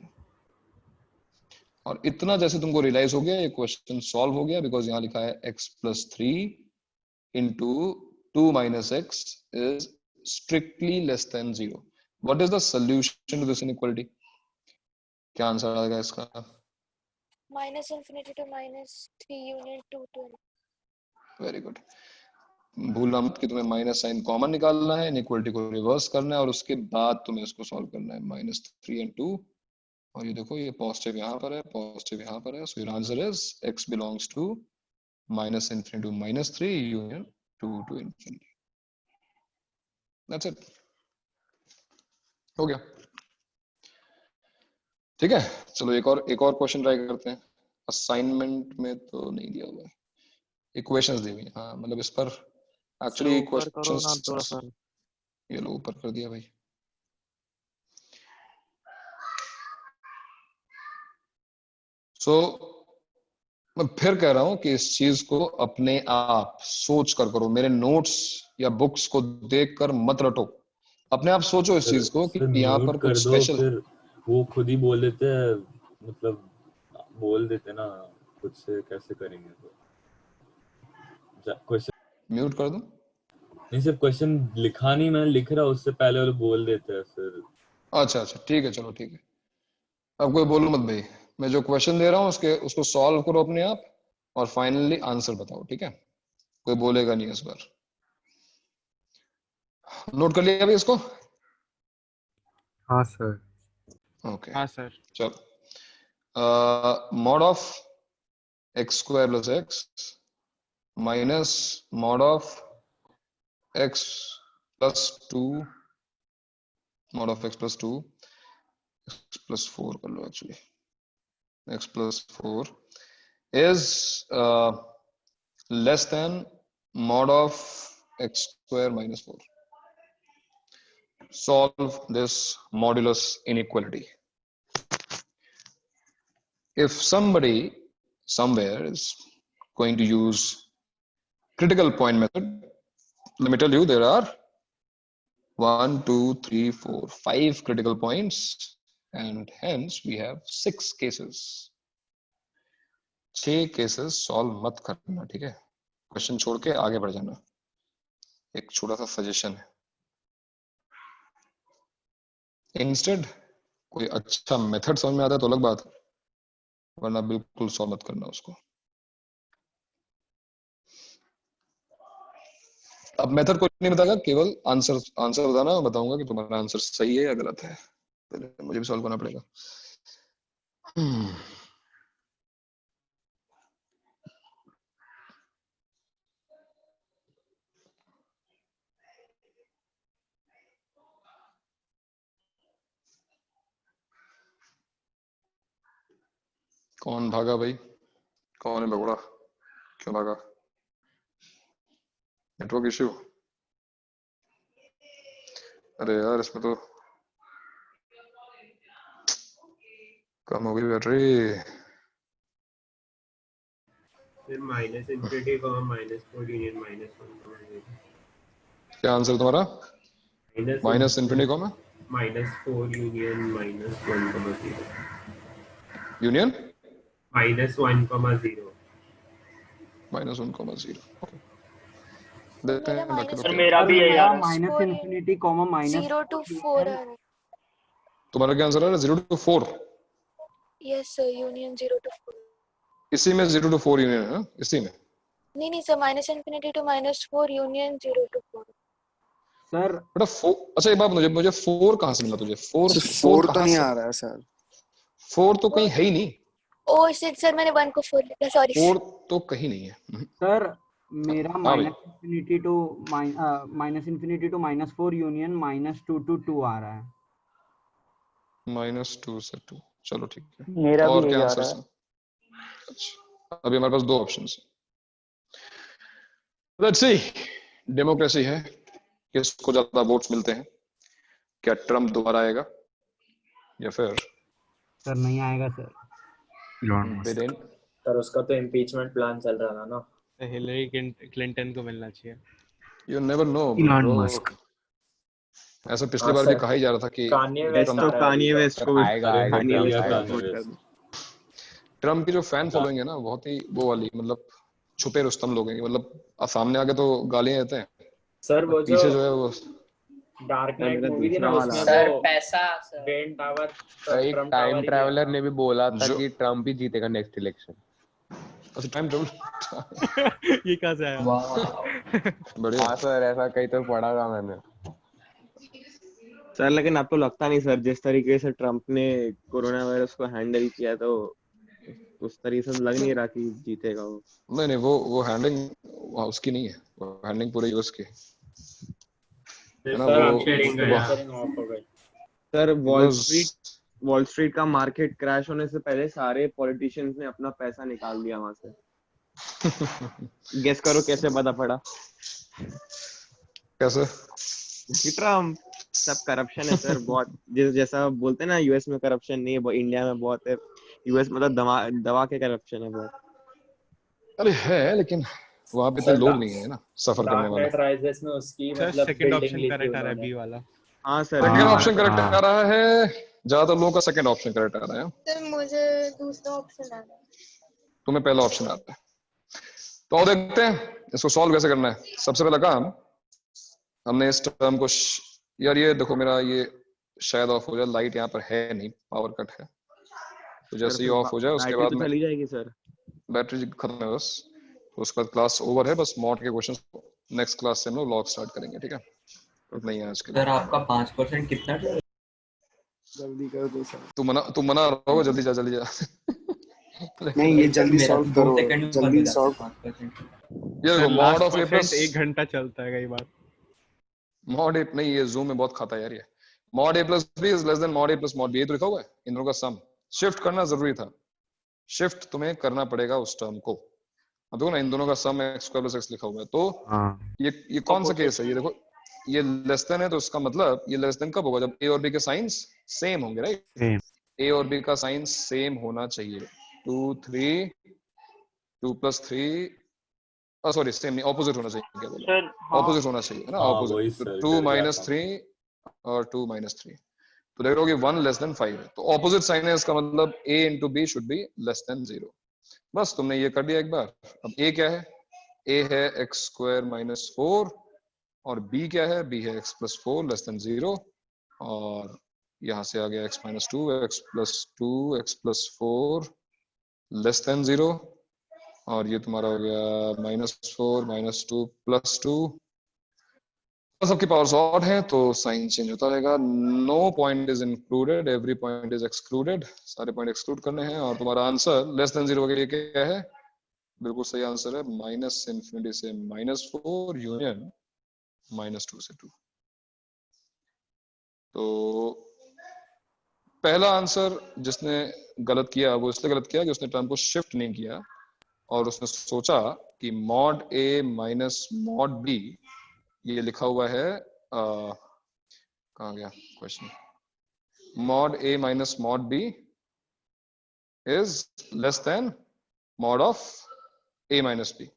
और इतना जैसे तुमको रियलाइज हो गया, ये क्वेश्चन सॉल्व हो गया, बिकॉज यहाँ लिखा है x + 3 into 2 - x is strictly less than 0। what is the solution to this inequality? क्या आंसर आएगा इसका? -∞ to -3 union 2 to very good. भूलना मत कि तुम्हें माइनस साइन कॉमन निकालना है, इनइक्वालिटी को रिवर्स करना है, और उसके बाद तुम्हें इसको सॉल्व करना है। -3 and 2, और ये देखो ये पॉजिटिव यहाँ पर है, पॉजिटिव यहाँ पर है। So your answer is x belongs to -∞ to -3 union 2 to infinity। That's it, हो गया। ठीक है, चलो एक और क्वेश्चन ट्राई करते हैं। असाइनमेंट में तो नहीं दिया हुआ है, इक्वेशंस दी हुई। हाँ मतलब इस पर एक्चुअली क्वेश्चंस, ये लो ऊपर कर दिया भाई। सो मैं फिर कह रहा हूं कि इस चीज को अपने आप सोच कर करो, मेरे नोट्स या बुक्स को देखकर मत रटो, अपने आप सोचो इस चीज को कि यहाँ पर कुछ स्पेशल। फिर वो खुद ही बोल देते हैं, मतलब बोल देते ना खुद से, कैसे करेंगे? तो क्वेश्चन म्यूट कर दूं? नहीं, सिर्फ क्वेश्चन लिखा नहीं, मैं लिख रहा, उससे पहले वो बोल देते हैं फिर। अच्छा ठीक है, चलो ठीक है। अब कोई बोलो मत भाई, मैं जो क्वेश्चन दे रहा हूँ उसको सॉल्व करो अपने आप और फाइनली आंसर बताओ, ठीक है? कोई बोलेगा नहीं इस बार। नोट कर लिया अभी इसको? हाँ सर। ओके हाँ सर। चलो, mod of x² + x minus mod of x + 2 mod of x + 2 x + 4 कर लो, actually x + 4 is less than mod of x² - 4। solve this modulus inequality। if somebody somewhere is going to use critical point method, let me tell you there are 1 2 3 4 5 critical points, and hence we have 6 cases। 6 cases solve मत करना, ठीक है? क्वेश्चन छोड़ के आगे बढ़ जाना, एक छोटा सा सजेशन है। इंस्टेड कोई अच्छा मेथड समझ में आता है तो अलग बात है, वरना बिल्कुल सॉल्व मत करना उसको। अब मेथड को नहीं बताएगा, केवल आंसर बताना, बताऊंगा कि तुम्हारा आंसर सही है या गलत है। पहले मुझे भी सॉल्व करना पड़ेगा। कौन भागा भाई? कौन है लौड़ा? क्यों भागा? Network issue? अरे यार इसमें तो कम हो गई बैटरी। फिर -∞, -4 union -1, क्या आंसर तुम्हारा? -∞, कॉमा -4 union -1, यूनियन 1, -1, 0। -1, 0। ओके, देखते हैं बाकी तो सर क्या। मेरा भी है यार। -∞, 0 to 4 आ रहा है। तुम्हारा क्या आंसर है? 0 to 4? Yes sir, union 0 to 4। इसी में 0 to 4 यूनियन है? इसी में नहीं sir, -∞ to -4 union 0 to 4। Sir बेटा 4, अच्छा एक बात मुझे 4 कहाँ से मिला तुझे? 4 तो नहीं आ रहा है सर। 4 तो कहीं है ही नहीं। ओ सर मैंने 1 को 4 लिखा, सॉरी। 4 तो कहीं नहीं है। सर मेरा हाँ भाई, -∞ to -4 यूनियन -2 to 2 आ रहा है। -2 से 2, चलो ठीक है। मेरा भी और यही क्या आ आंसर रहा है? है। अच्छा, अभी हमारे पास 2 ऑप्शंस हैं। लेट्स सी, डेमोक्रेसी है, किसको ज्यादा वोट्स मिलते हैं, क्या ट्रम्प दोबारा आएगा या फिर सर नहीं आएगा सर। बिडेन? सर उसका तो इम्पीचमेंट प्लान चल रहा था ना। हिलरी क्लिंटन को मिलना चाहिए। You never know Elon bro, Musk. ऐसा पिछली बार भी कहा ही जा रहा था कि कान्ये वेस्ट आ रहा है कान्ये अभी वेस्ट तो। को अरे हो कान्ये गया वेस्ट को कान्ये सपोर्ट वेस्ट। कर। ट्रम्प की जो फैन फॉलोइंग है ना, बहुत ही वो वाली, मतलब छुपे रुस्तम लोग हैं, मतलब सामने आके तो गालियां देते हैं, सर वो जो पीछे जो है वो डार्क नाइट मेरा मूवी थी ना दूसरा वाला उसमें सर वो पैसा वेन टावर एक ट्रम्प टाइम टावर ही ट्रैवलर था। ने भी बोला था जो कि ट्रम्प ही जीतेगा नेक्स्ट इलेक्शन। अच्छा टाइम ट्रेवल ये कहाँ से आया? बढ़िया। हाँ सर, ऐसा कहीं तो पढ़ा था मैंने। सर लेकिन आपको लगता नहीं सर, जिस तरीके से ट्रम्प ने कोरोना वायरस को हैंडल किया तो उस तरीके से लग नहीं रहा कि जीतेगा वो। नहीं नहीं, वो हैंडलिंग उसकी नहीं है, वो हैंडलिंग पूरे यूएस की है ना। सर वो आपकी शेयरिंग शेयरिंग ऑफ हो गई। सर बिकॉज वॉल स्ट्रीट का मार्केट क्रैश होने से पहले सारे पॉलिटिशियंस ने अपना पैसा निकाल दिया वहां से। गेस करो कैसे पता पड़ा? कैसे? ट्रम्प। सब करप्शन है सर बहुत। जैसा बोलते हैं ना यूएस में करप्शन नहीं है, इंडिया में बहुत है। यूएस मतलब दवा के करप्शन है बहुत। अरे है, लेकिन वहां पे इतने सर लोग नहीं है ना सफर करने डार्क वाले। नाइट राइजेस में उसकी सर मतलब सेकंड बिल्डिंग ऑप्शन ली थी करेक्ट आ रहा है, उन्होंने। बी वाला। हाँ सर। सेकंड हाँ, ऑप्शन करेक्ट हाँ। आ रहा है, ज्यादातर लोगों का सेकंड ऑप्शन करेक्ट आ रहा है। सर मुझे दूसरा ऑप्शन आ रहा है। तुम्हें पहला ऑप्शन आता है, तो और देखते हैं इसको सॉल्व कैसे करना है। सबसे पहला काम, हमने इस टर्म को यार ये देखो, मेरा ये शायद ऑफ हो जाए, लाइट यहाँ पर है नहीं, पावर कट है, तो जैसे ही ऑफ हो जाए उसके बैटरी बाद तो में चली जाएगी सर। बैटरी खत्म है बस, तो उसके बाद क्लास ओवर है, बस मॉड के क्वेश्चन नेक्स्ट क्लास से हम लोग लॉग स्टार्ट करेंगे, ठीक है? इतना ही है आज के लिए। सर आपका 5% कितना था? जल्दी कर दो सर। तुम मना रहोगे, जल्दी जा जल्दी जा नहीं ये जल्दी मेरा सॉल्व 2 करो, सेकंड में बंद हो जल्दी जाता सॉल्व। 5%। ये देखो मॉड ऑफ ए प्लस, एक घंटा चलता है कई बार। मॉड ए नहीं, ये जूम में बहुत खाता है यार ये। Mod A plus B is less than mod A plus mod B, ये तो लिखा हुआ है, इन दोनों का सम। शिफ्ट करना जरूरी था, शिफ्ट तुम्हें करना पड़ेगा उस टर्म को। अब देखो ना, इन दोनों का सम एक्स स्क्वायर प्लस एक्स लिखा हुआ है, तो हाँ, ये कौन सा केस है? ये देखो, ये लेस देन है, तो इसका मतलब ये लेस देन कब होगा? जब ए और बी के साइंस सेम होंगे, राइट? सेम। ए और बी का साइन सेम होना चाहिए। 2 3 2 + 3, सॉरी सेम नहीं, ऑपोजिट होना चाहिए, क्या बोला? ऑपोजिट होना चाहिए, है ना? हाँ वही ऑपोजिट। सर 2 कर गया - था। 3 और 2 - 3, तो देख रहे हो कि 1 लेस देन 5 है, तो ऑपोजिट साइन है, इसका मतलब a into B should be less than 0। बस तुमने ये कर दिया एक बार। अब a क्या है? a है x² - 4, और b क्या है? b है x + 4 लेस देन 0, और यहाँ से आ गया x - 2, x + 2, x + 4 less than 0, और ये तुम्हारा हो गया -4 - 2 + 2। सबकी पावर्स ऑड है, तो साइन चेंज होता रहेगा। No point is included, every point is excluded, सारे पॉइंट एक्सक्लूड करने हैं। और तुम्हारा आंसर लेस देन 0 के लिए क्या है? बिल्कुल सही आंसर है, -∞ से -4 यूनियन -2 से 2। तो पहला आंसर जिसने गलत किया, वो इसलिए गलत किया कि उसने टर्म को शिफ्ट नहीं किया, और उसने सोचा कि मॉड ए माइनस मॉड बी, ये लिखा हुआ है, कहाँ गया question? Mod A minus mod B is less than mod of A minus B.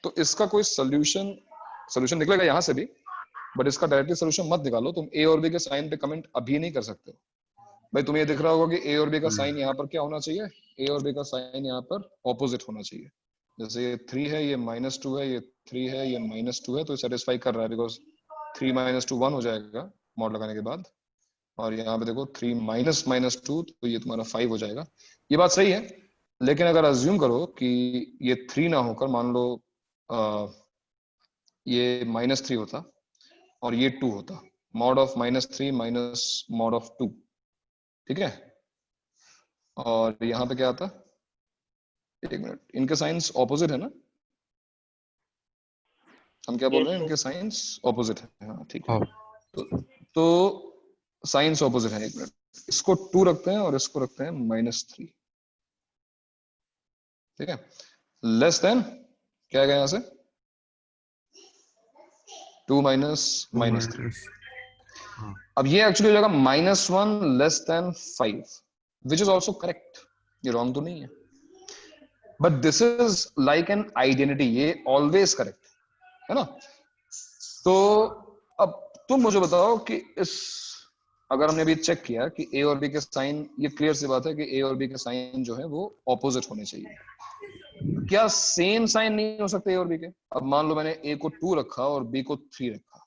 तो इसका कोई सोल्यूशन निकलेगा यहां से भी, बट इसका डायरेक्टली सोल्यूशन मत निकालो। तुम ए और बी के साइन पे कमेंट अभी नहीं कर सकते हो भाई। तुम्हें ये दिख रहा होगा कि ए और बी का साइन यहाँ पर क्या होना चाहिए? ए और बी का साइन यहाँ पर ऑपोजिट होना चाहिए। जैसे ये 3 है, ये -2 है, ये 3 है, ये -2 है, तो सेटिस्फाई कर रहा है, बिकॉज 3 - 2 1 हो जाएगा मॉड लगाने के बाद। और यहाँ पे देखो 3 - -2, तो ये तुम्हारा 5 हो जाएगा। ये बात सही है, लेकिन अगर अज्यूम करो कि ये 3 ना होकर मान लो ये -3 होता और ये 2 होता, mod of -3 minus mod of 2, ठीक है? और यहाँ पे क्या आता? एक मिनट, इनके साइंस ऑपोजिट है ना? हम क्या बोल रहे हैं? इनके साइंस ऑपोजिट है, हाँ ठीक है। तो साइंस ऑपोजिट है। एक मिनट, इसको 2 रखते हैं और इसको रखते हैं -3, ठीक है? लेस देन क्या आएगा यहाँ से? 2 माइनस -3। अब ये एक्चुअली हो जाएगा -1 less than 5, which is also correct, ये रॉन्ग तो नहीं है, but this is like an identity, ये ऑलवेज करेक्ट है ना। तो अब तुम मुझे बताओ कि इस, अगर हमने अभी चेक किया कि ए और बी के साइन, ये क्लियर सी बात है कि ए और बी के साइन जो है वो ऑपोजिट होने चाहिए, क्या सेम साइन नहीं हो सकते ए और बी के? अब मान लो मैंने ए को 2 रखा और बी को 3 रखा,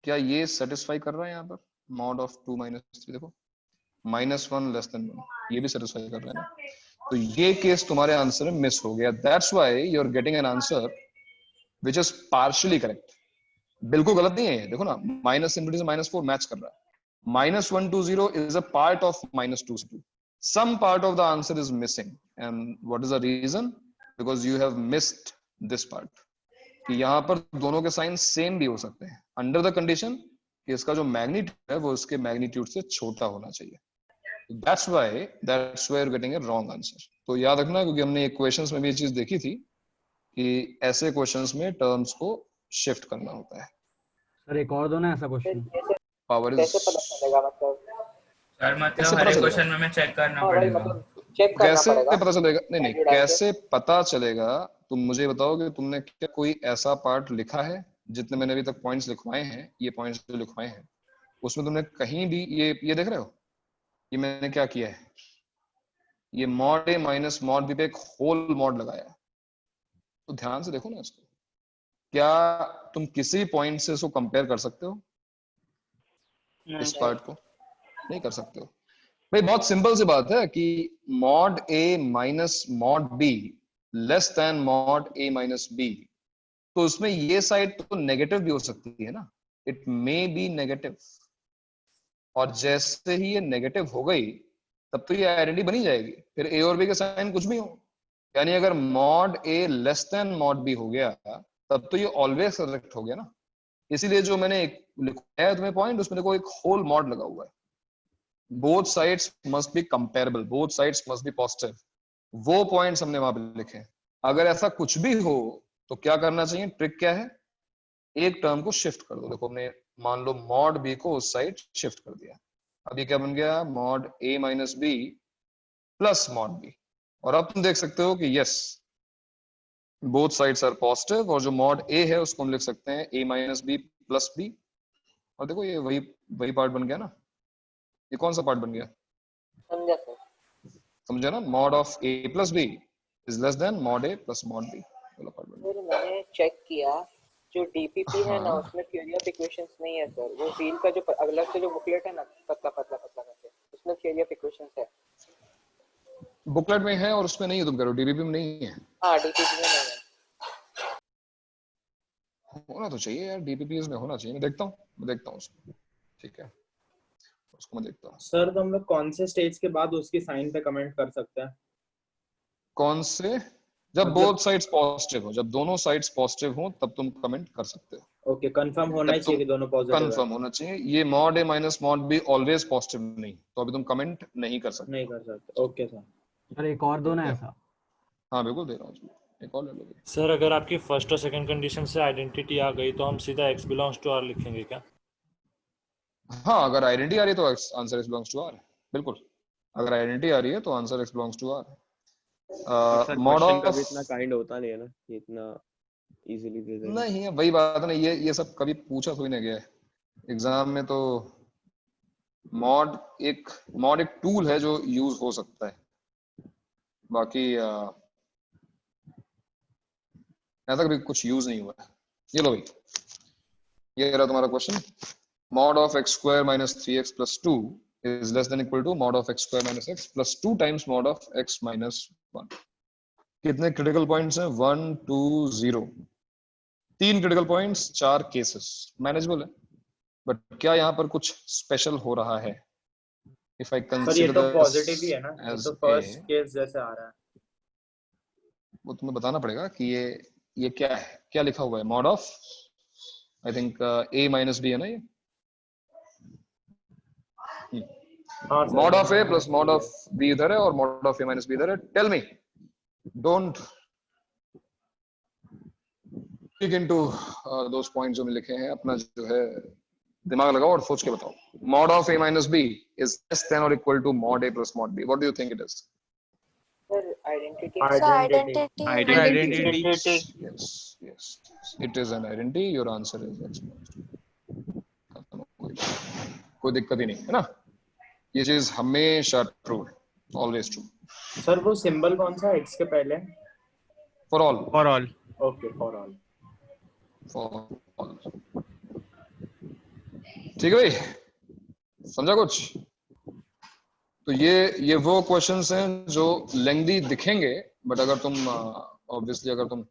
क्या ये सेटिस्फाई कर रहा है? यहाँ पर मॉड ऑफ 2 - 3 देखो, -1 लेस देन 1, ये भी सेटिस्फाई कर रहा है ना। तो ये केस तुम्हारे आंसर में मिस हो गया, that's why you are getting an answer which is partially correct. बिल्कुल गलत नहीं है ये, देखो ना, -∞ से -4 मैच कर रहा है। -120 is a part of -2. Some part of the answer is missing, and what is the reason? Because you have missed this part. कि यहाँ पर दोनों के साइन सेम भी हो सकते हैं अंडर द कंडीशन कि इसका जो मैग्नीट्यूड है वो इसके मैग्नीट्यूड से छोटा होना चाहिए। That's why you're getting a wrong answer. तो याद रखना, क्योंकि हमने इक्वेशंस में भी ये चीज देखी थी कि ऐसे क्वेश्चंस में टर्म्स को शिफ्ट करना होता है। सर एक और दो ना ऐसा क्वेश्चन, पावर कैसे पता चलेगा? मतलब सर मतलब हर एक क्वेश्चन में चेक करना पड़ेगा, चेक करना कैसे पड़ेगा। पता चलेगा? नहीं, कैसे पता चलेगा? तुम मुझे बताओ कि तुमने क्या कोई ऐसा पार्ट लिखा है, जितने मैंने अभी तक पॉइंट्स लिखवाए हैं, ये पॉइंट्स जो लिखवाए हैं उसमें तुमने कहीं भी ये देख रहे हो, ये मैंने क्या किया है, ये मॉड ए माइनस मॉड बी पे एक होल मॉड लगाया है। तो ध्यान से देखो ना इसको, क्या तुम किसी पॉइंट से इसको कंपेयर कर सकते हो? इस पार्ट को नहीं कर सकते हो भाई। बहुत सिंपल सी बात है कि मॉड ए minus mod B less than mod ए माइनस बी, तो उसमें ये साइड तो नेगेटिव भी हो सकती है ना, इट मे बी नेगेटिव, और जैसे ही ये नेगेटिव हो गई तब तो ये आइडेंटिटी बनी जाएगी, फिर ए और बी के साइन कुछ भी हो। यानी अगर मॉड ए लेस देन मॉड बी हो गया तब तो ये ऑलवेज करेक्ट हो गया ना। इसीलिए जो मैंने लिखा है तुम्हें पॉइंट, उसमें देखो एक होल मॉड लगा हुआ है, both sides must be comparable, both sides must be positive, वो पॉइंट्स हमने वहां पे लिखे हैं। अगर ऐसा कुछ भी हो तो क्या करना चाहिए? ट्रिक क्या है? एक टर्म को शिफ्ट कर दो। देखो हमने मान लो मॉड बी को उस साइड शिफ्ट कर दिया, अब ये क्या बन गया? मॉड ए minus b plus mod b, और अब तुम देख सकते हो कि yes both sides are positive, और जो मॉड ए है उसको हम लिख सकते हैं ए माइनस बी प्लस बी, और देखो ये वही पार्ट बन गया ना। ये कौन सा पार्ट बन गया? समझा सर? समझा ना, mod of A plus B is less than mod A plus mod B वाला पार्ट बन गया। सर मैंने चेक किया, जो डीपीपी है ना उसमें थ्योरी ऑफ इक्वेशंस नहीं है सर, वो व्हील का जो अलग से जो बुकलेट है ना पतला पतला पतला करके, उसमें थ्योरी ऑफ इक्वेशंस है। बुकलेट में है और उसमें नहीं है, तुम कह रहे हो डीबीपी में नहीं है? हाँ डीपीपी में नहीं है। होना तो चाहिए यार, डीपीपीएस में होना चाहिए। मैं देखता हूँ उसको, ठीक है, उसको मैं देखता हूँ। सर तो हम लोग कौन से स्टेज के बाद उसकी साइन पे कमेंट कर सकते हैं? कौन से? जब बोथ साइड्स पॉजिटिव हो, जब दोनों साइड्स पॉजिटिव हो तब तुम कमेंट कर सकते हो। ओके, कंफर्म होना ही चाहिए कि दोनों पॉजिटिव है। कंफर्म होना चाहिए। ये mod A minus mod be always positive नहीं, तो अभी तुम कमेंट नहीं कर सकते। नहीं कर सकते, ओके सर। सर एक और दो ना ऐसा। हाँ बिल्कुल दे रहा हूँ, एक और ले लो। सर अगर आपकी फर्स्ट और सेकंड कंडीशन से आइडेंटिटी आ गई तो हम सीधा x बिलोंग्स टू r लिखेंगे क्या? हाँ, अगर आइडेंटिटी आ रही है तो answer x belongs to r, बिल्कुल। अगर आइडेंटिटी आ रही है तो answer x belongs to r। Mod of इतना काइंड होता नहीं है ना, इतना इजीली दे देंगे। नहीं है, वही बात है ना, ये सब कभी पूछा थोड़ी ना गया है एग्जाम में। तो मॉड एक टूल है जो यूज हो सकता है, बाकी ऐसा कभी कुछ यूज नहीं हुआ है। ये लो भाई, ये रहा तुम्हारा question. Mod of x square minus 3x plus 2 is less than equal to mod of x square minus x plus 2 times mod of x minus 1। कितने क्रिटिकल पॉइंट्स हैं? 1 2 0, 3 क्रिटिकल पॉइंट्स, 4 केसेस, मैनेजेबल है। बट क्या यहाँ पर कुछ स्पेशल हो रहा है? इफ आई कंसीडर ये तो पॉजिटिव ही है ना, ये तो फर्स्ट केस जैसे आ रहा है। वो तुम्हें बताना पड़ेगा कि ये क्या है, क्या लिखा हुआ है। Mod of I think a minus B है ना ये। Mod of A plus mod of B इधर है और mod of A minus B इधर है। Tell me, don't look into those points जो मैं लिखे हैं, अपना जो है दिमाग लगाओ और सोच के बताओ. Mod of a minus b is less than or equal to mod a plus mod b. What do you think it is? Sir, identity. So identity. Identity. Yes. It is an identity. Your answer is x minus 2. कोई दिक्कत ही नहीं है ना. ये चीज हमेशा ट्रू, ऑलवेज ट्रू. सर वो सिंबल कौन सा है x के पहले? For all. For all. Okay, for all. ठीक है भाई, समझा कुछ? तो ये वो क्वेश्चंस हैं जो लेंथी दिखेंगे, बट अगर तुम ऑब्वियसली अगर तुम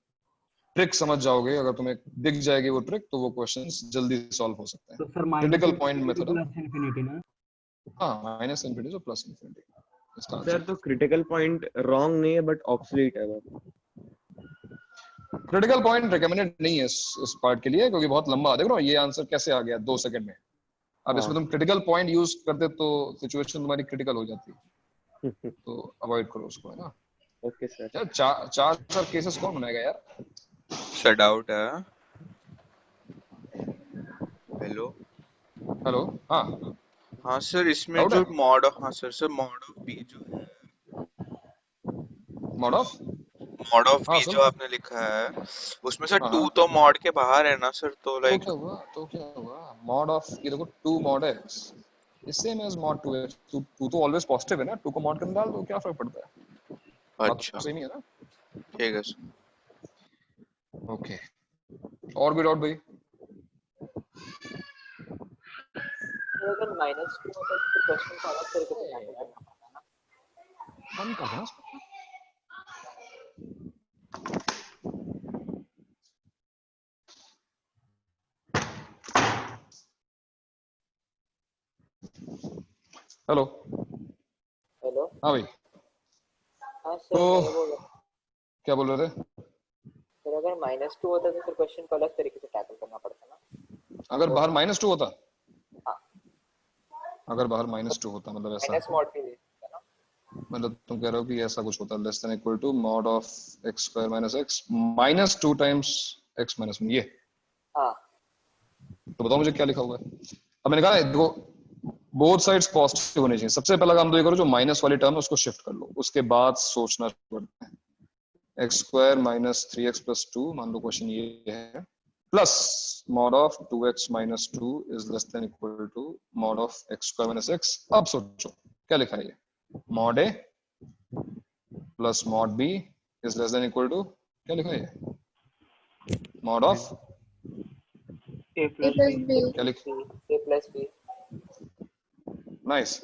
ट्रिक समझ जाओगे, अगर तुम्हें दिख जाएगी वो ट्रिक, तो वो क्वेश्चंस जल्दी सॉल्व हो सकते हैं. तो sir critical point method. Plus infinity ना? हाँ, माइनस इन्फिनिटी और प्लस इन्फिनिटी. सर तो क्रिटिकल पॉइंट रॉन्ग नहीं है बट ऑब्सोलीट है. क्रिटिकल पॉइंट रिकमेंडेड नहीं है इस पार्ट के लिए, क्योंकि बहुत लंबा. देखो ये आंसर कैसे आ गया 2 सेकंड में. अब इसमें तुम क्रिटिकल पॉइंट यूज करते तो सिचुएशन तुम्हारी क्रिटिकल हो जाती, तो अवॉइड करो उसको, है ना. Okay sir. यार चार केसेस कौन बनाएगा यार? सर डाउट है. हेलो. हाँ सर, इसमें Doubt जो है? मॉड ऑफ, हाँ सर मॉड ऑफ बी जो है, मॉड ऑफ बी जो आपने लिखा है उसमें सर 2 तो मॉड के बाहर है ना सर, तो लाइक तो क्या हुआ? मॉड ऑफ, ये देखो 2 mod x is same as mod 2x. 2 तो ऑलवेज पॉजिटिव है ना, 2 को मॉड के अंदर डाल दो, क्या फर्क पड़ता है? अच्छा सेम ही है ना. ठीक है सर. ओके, और भी डाउट भाई? अगर -2 होता तो क्वेश्चन को अलग तरीके से हैंडल करना पड़ता है ना. हम कहां? हेलो. हाँ भाई. हाँ सर, तो क्या बोल रहे थे? सर अगर -2 होता तो फिर क्वेश्चन को अलग तरीके से टैकल करना पड़ता ना. अगर बाहर -2 होता? हाँ. अगर बाहर -2 होता मतलब ऐसा, माइनस मॉड भी है ना, मतलब तुम कह रहे हो कि ऐसा कुछ होता, less than equal to mod of x square minus x minus 2 times x minus 1. ये हाँ. तो बताओ मुझे क्या लिखा हुआ है. अब मैंने कहा देखो, बोथ साइड्स पॉजिटिव होने चाहिए. सबसे पहला काम तो ये करो, जो माइनस वाली टर्म है उसको शिफ्ट कर लो, उसके बाद सोचना पड़ता है. x square minus 3x plus 2, मान लो क्वेश्चन ये है, plus mod of 2x minus 2 is less than equal to mod of x square minus x. अब सोचो क्या लिखा है ये, mod a plus mod b is less than equal to, क्या लिखा है ये, mod of a plus b. क्या लिखा? a plus b. नाइस.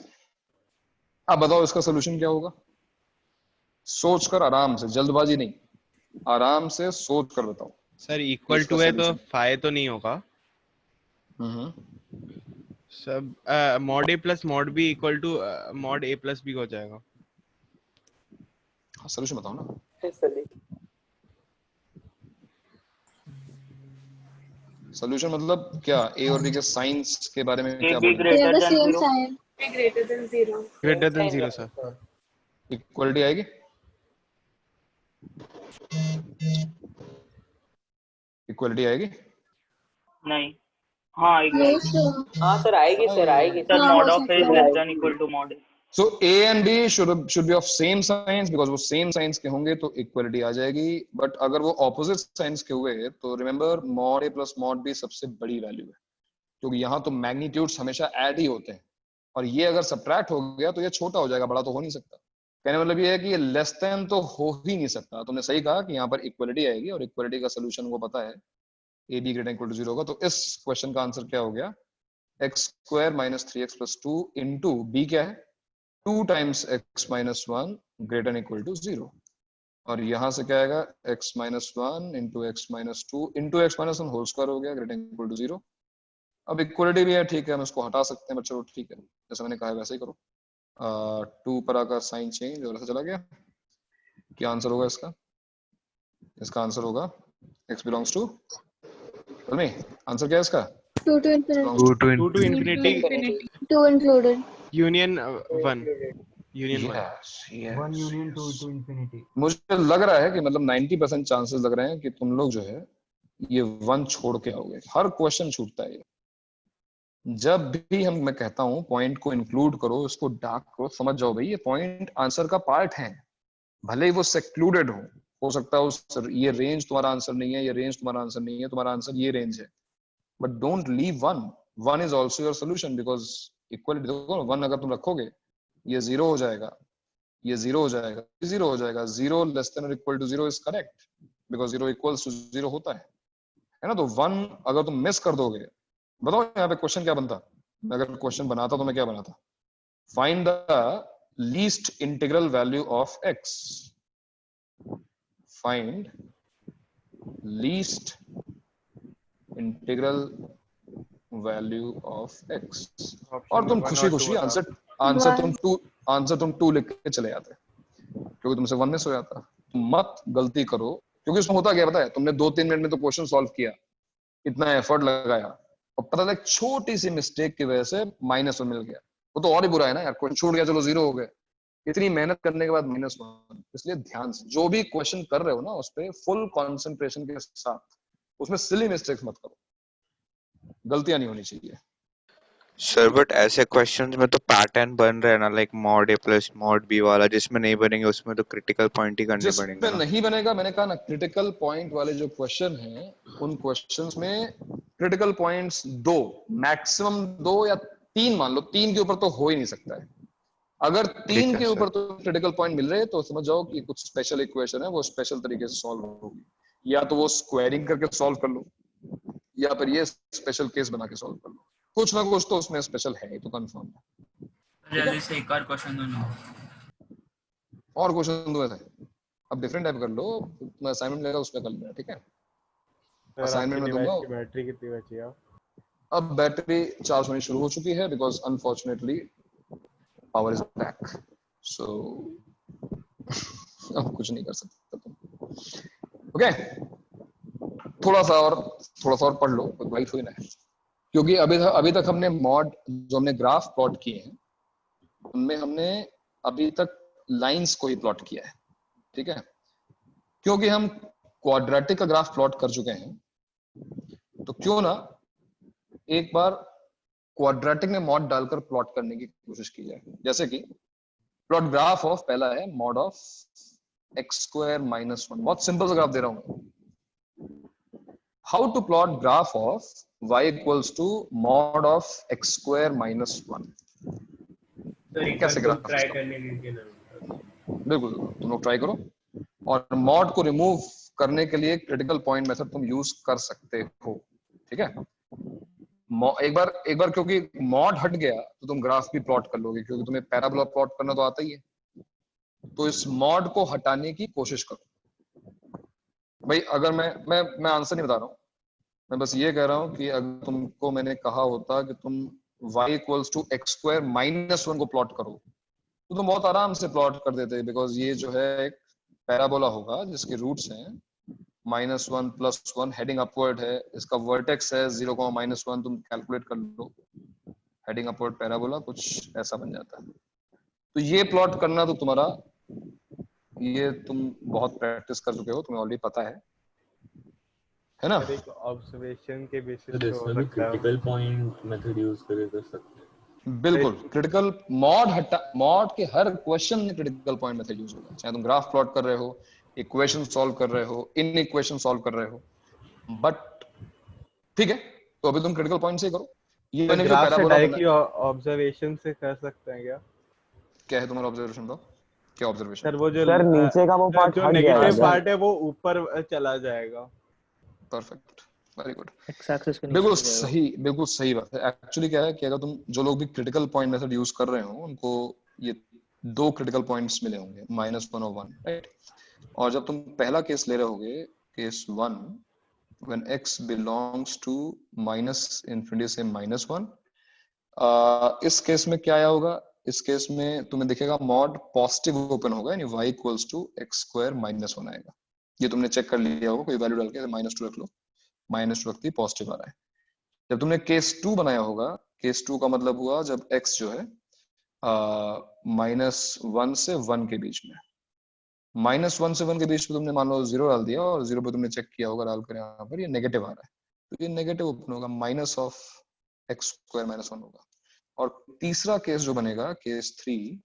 अब बताओ इसका सोल्यूशन क्या होगा? सोच कर, आराम से, जल्दबाजी नहीं, आराम से सोच कर बताओ. सर इक्वल टू है तो फाई तो नहीं होगा. सब mod A plus mod B equal to mod A plus B हो जाएगा. हाँ, सोल्यूशन बताओ ना. सोल्यूशन मतलब क्या? ए और बी के साइंस के बारे में क्या बोल रहे हैं? Greater than 0 sir. इक्वलिटी आएगी? इक्वलिटी आएगी? नहीं. हाँ आएगी. हाँ सर आएगी, सर आएगी. Sir mod of A less than equal to mod A. So A and B should be of same signs, because वो same signs के होंगे तो equality आ जाएगी. बट अगर वो opposite signs के हुए तो remember mod A plus mod B सबसे बड़ी वैल्यू है, क्योंकि यहाँ तो magnitudes हमेशा add ही होते हैं, और ये अगर subtract हो गया तो ये छोटा हो जाएगा, बड़ा तो हो नहीं सकता. कहने मतलब ये है कि ये less than तो हो ही नहीं सकता. तुमने सही कहा कि यहाँ पर equality आएगी, और equality का solution को पता है, A B greater than equal to 0 होगा. तो इस क्वेश्चन का आंसर क्या हो गया? x square minus 3x plus 2 into b क्या है, 2 times x minus 1 greater equal to 0. और यहाँ से क्या आएगा, x minus 1 into X minus 2 into X minus 1 whole square हो गया ग्रेटर इक्वल टू 0. अब इक्वलिटी भी है, ठीक है, हम इसको हटा सकते हैं, बट चलो ठीक है, जैसे मैंने कहा वैसे ही करो. 2 पर आकर साइन चेंज और ऐसा चला गया. क्या आंसर होगा इसका? इसका आंसर होगा x बिलोंग्स टू, आंसर क्या है इसका? 2 to infinity. 2 to infinity. 2 included. Union 1. Union 1. One union 2 to infinity. मुझे लग रहा है कि मतलब 90% चांसेस लग रहे हैं कि तुम लोग जो है ये 1 छोड़ के आओगे, हर क्वेश्चन छूटता है ये। जब भी मैं कहता हूं पॉइंट को इंक्लूड करो, इसको डार्क करो, समझ जाओ भाई ये पॉइंट आंसर का पार्ट है, भले ही वो सेक्लूडेड हो सकता है उस ये रेंज तुम्हारा आंसर नहीं है, ये रेंज तुम्हारा आंसर नहीं है, तुम्हारा आंसर ये रेंज है, but don't leave one is also your solution, because equality देखो, 1 अगर तुम रखोगे ये 0 हो जाएगा, ये 0 हो जाएगा, 0 हो जाएगा, 0 लेस देन और equal to 0 is correct, because 0 equals to 0 होता है ना। तो 1 अगर तुम मिस कर दोगे, बताओ यहाँ पे क्वेश्चन क्या बनता, मैं अगर क्वेश्चन बनाता तो मैं क्या बनाता, find the least integral value of x, find least integral value of x, और तुम खुशी खुशी आंसर तुम 2 लिख के चले जाते, क्योंकि तुमसे 1 मिस हो जाता। तुम मत गलती करो, क्योंकि उसमें होता क्या पता है, तुमने 2-3 मिनट में तो क्वेश्चन सॉल्व किया, इतना एफर्ट लगाया, और पता लगा छोटी सी मिस्टेक की वजह से -1 मिल गया, वो तो और ही बुरा है ना यार, क्वेश्चन छूट गया, चलो 0 हो गए, इतनी मेहनत करने के बाद -1। इसलिए ध्यान से जो भी क्वेश्चन कर रहे हो ना, उस पर फुल कॉन्सेंट्रेशन के साथ, उसमें सिली मिस्टेक्स मत करो, गलतियां नहीं होनी चाहिए। सर बट ऐसे क्वेश्चंस में तो पैटर्न बन रहा है ना, like mod a plus mod b वाला, जिसमें नहीं बनेंगे उसमें तो क्रिटिकल पॉइंट ही करने पड़ेंगे जिसमें ना। नहीं बनेगा, मैंने कहा ना, क्रिटिकल पॉइंट वाले जो क्वेश्चन हैं, उन क्वेश्चंस में क्रिटिकल पॉइंट्स 2, मैक्सिमम 2 या 3 मान लो, 3 के ऊपर तो हो ही नहीं सकता है। अगर 3 के ऊपर तो क्रिटिकल पॉइंट मिल रहे हैं, तो समझ जाओ कि कुछ स्पेशल इक्वेशन है, वो स्पेशल तरीके से सॉल्व होगी, या तो वो स्क्वायरिंग करके सॉल्व कर लो, या फिर ये स्पेशल केस बना के सॉल्व कर लो, कुछ ना कुछ तो उसमें स्पेशल है, तो कंफर्म है। जल्दी से एक और क्वेश्चन दो ना, और क्वेश्चन दो ऐसे, अब डिफरेंट टाइप कर लो, मैं असाइनमेंट लेगा उसमें कर लेना, ठीक है। असाइनमेंट में दूंगा। बैटरी कितनी बची है? अब बैटरी चार्ज होनी शुरू हो चुकी है, because unfortunately power is back, so अब कुछ नहीं कर सकते तुम। ओके, थोड़ा सा और पढ़ लो, वाइट हुई ना है, क्योंकि अभी तक हमने मॉड, जो हमने ग्राफ प्लॉट किए हैं, उनमें हमने अभी तक लाइंस को ही प्लॉट किया है, ठीक है। क्योंकि हम क्वाड्रेटिक का ग्राफ प्लॉट कर चुके हैं, तो क्यों ना एक बार क्वाड्रेटिक में मॉड डालकर प्लॉट करने की कोशिश की जाए। जैसे कि प्लॉट ग्राफ ऑफ, पहला है मॉड ऑफ x² - 1, बहुत सिंपल सा ग्राफ दे रहा हूं। How to plot graph of y = mod of x² - 1, कैसे ग्राफ ट्राई करने के लिए? बिल्कुल, तुम लोग ट्राई करो, और मॉड को रिमूव करने के लिए क्रिटिकल पॉइंट मेथड तुम यूज कर सकते हो, ठीक है। एक बार क्योंकि मॉड हट गया तो तुम ग्राफ भी प्लॉट कर लोगे, क्योंकि तुम्हें पैराबोला प्लॉट करना तो आता ही है। तो इस मॉड को हटाने की कोशिश करो भाई। अगर मैं आंसर नहीं बता रहा हूँ, मैं बस ये कह रहा हूँ कि अगर तुमको मैंने कहा होता कि तुम y = x² - 1 को प्लॉट करो, तो तुम बहुत आराम से प्लॉट कर देते, बिकॉज ये जो है एक पैराबोला होगा जिसके रूट्स हैं -1 + 1, हेडिंग अपवर्ड है, इसका वर्टेक्स है 0, -1, तुम कैलकुलेट कर लो, हेडिंग अपवर्ड पैराबोला कुछ ऐसा बन जाता है। तो ये प्लॉट करना तो तुम्हारा, ये तुम बहुत प्रैक्टिस कर चुके हो, तुम्हें ऑलरेडी पता है ना। एक ऑब्जर्वेशन के बेसिस पे इसमें भी क्रिटिकल पॉइंट मेथड यूज कर सकते हैं। बिल्कुल, क्रिटिकल मॉड के हर क्वेश्चन में क्रिटिकल पॉइंट मेथड यूज होगा, चाहे तुम ग्राफ प्लॉट कर रहे हो, इक्वेशन सॉल्व कर रहे हो, इन इक्वेशन सॉल्व कर रहे हो, बट ठीक है, तो अभी तुम क्रिटिकल पॉइंट से करो। ये मैंने जो पैराबोला डायरेक्टली ऑब्जर्वेशन से कर सकते हैं क्या? क्या है तुम्हारा ऑब्जर्वेशन? बताओ क्या ऑब्जर्वेशन? सर वो जो सर नीचे का वो पार्ट जो हट गया नेगेटिव पार्ट है वो ऊपर चला जाएगा। Perfect, very good, x axis के नीचे बिल्कुल सही बात है। एक्चुअली क्या है कि अगर तुम जो लोग भी क्रिटिकल पॉइंट मेथड यूज कर रहे हो, उनको ये 2 क्रिटिकल पॉइंट्स मिले होंगे, -1 और 1, राइट। और जब तुम पहला केस ले रहे होगे, case 1, when x belongs to -∞ से -1, इस केस में क्या आया होगा? इस केस में तुम्हें दिखेगा मॉड पॉजिटिव ओपन होगा, यानी y = x² - 1 आएगा। ये तुमने चेक कर लिया होगा, कोई वैल्यू डाल के -2 रख लो, -2 रखती पॉजिटिव आ रहा है। जब तुमने केस 2 बनाया होगा, केस 2 का मतलब हुआ जब x जो है -1 से 1 के बीच में, -1 से 1 के बीच में तुमने मान लो 0 डाल दिया और 0 पे तुमने चेक किया होगा डालकर यहाँ पर ये नेगेटिव आ रहा है, तो ये नेगेटिव ओपन होगा, -(x²-1) होगा। और तीसरा केस जो बनेगा केस 3,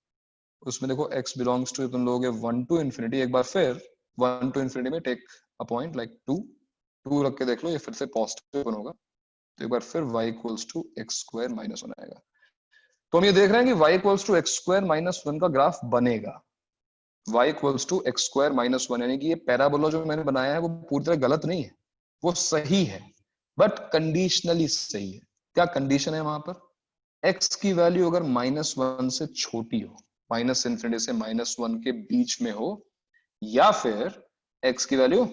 उसमें देखो x बिलोंग्स टू, तुम लोगे 1 to infinity, एक बार फिर 1 to infinity में टेक अ पॉइंट लाइक 2 रख के देख लो, ये फिर से पॉजिटिव होगा, तो एक बार फिर y इक्वल्स टू x²-1 आएगा। तो हम ये देख रहे हैं कि y इक्वल्स टू x²-1 का ग्राफ बनेगा, y इक्वल्स टू x²-1, यानी कि ये पैराबोला जो मैंने बनाया है वो पूरी तरह गलत नहीं है, वो सही है, बट कंडीशनली सही है। क्या कंडीशन है वहां पर? x की वैल्यू अगर -1 से छोटी हो, -∞ से -1 के बीच में हो, या फिर x की वैल्यू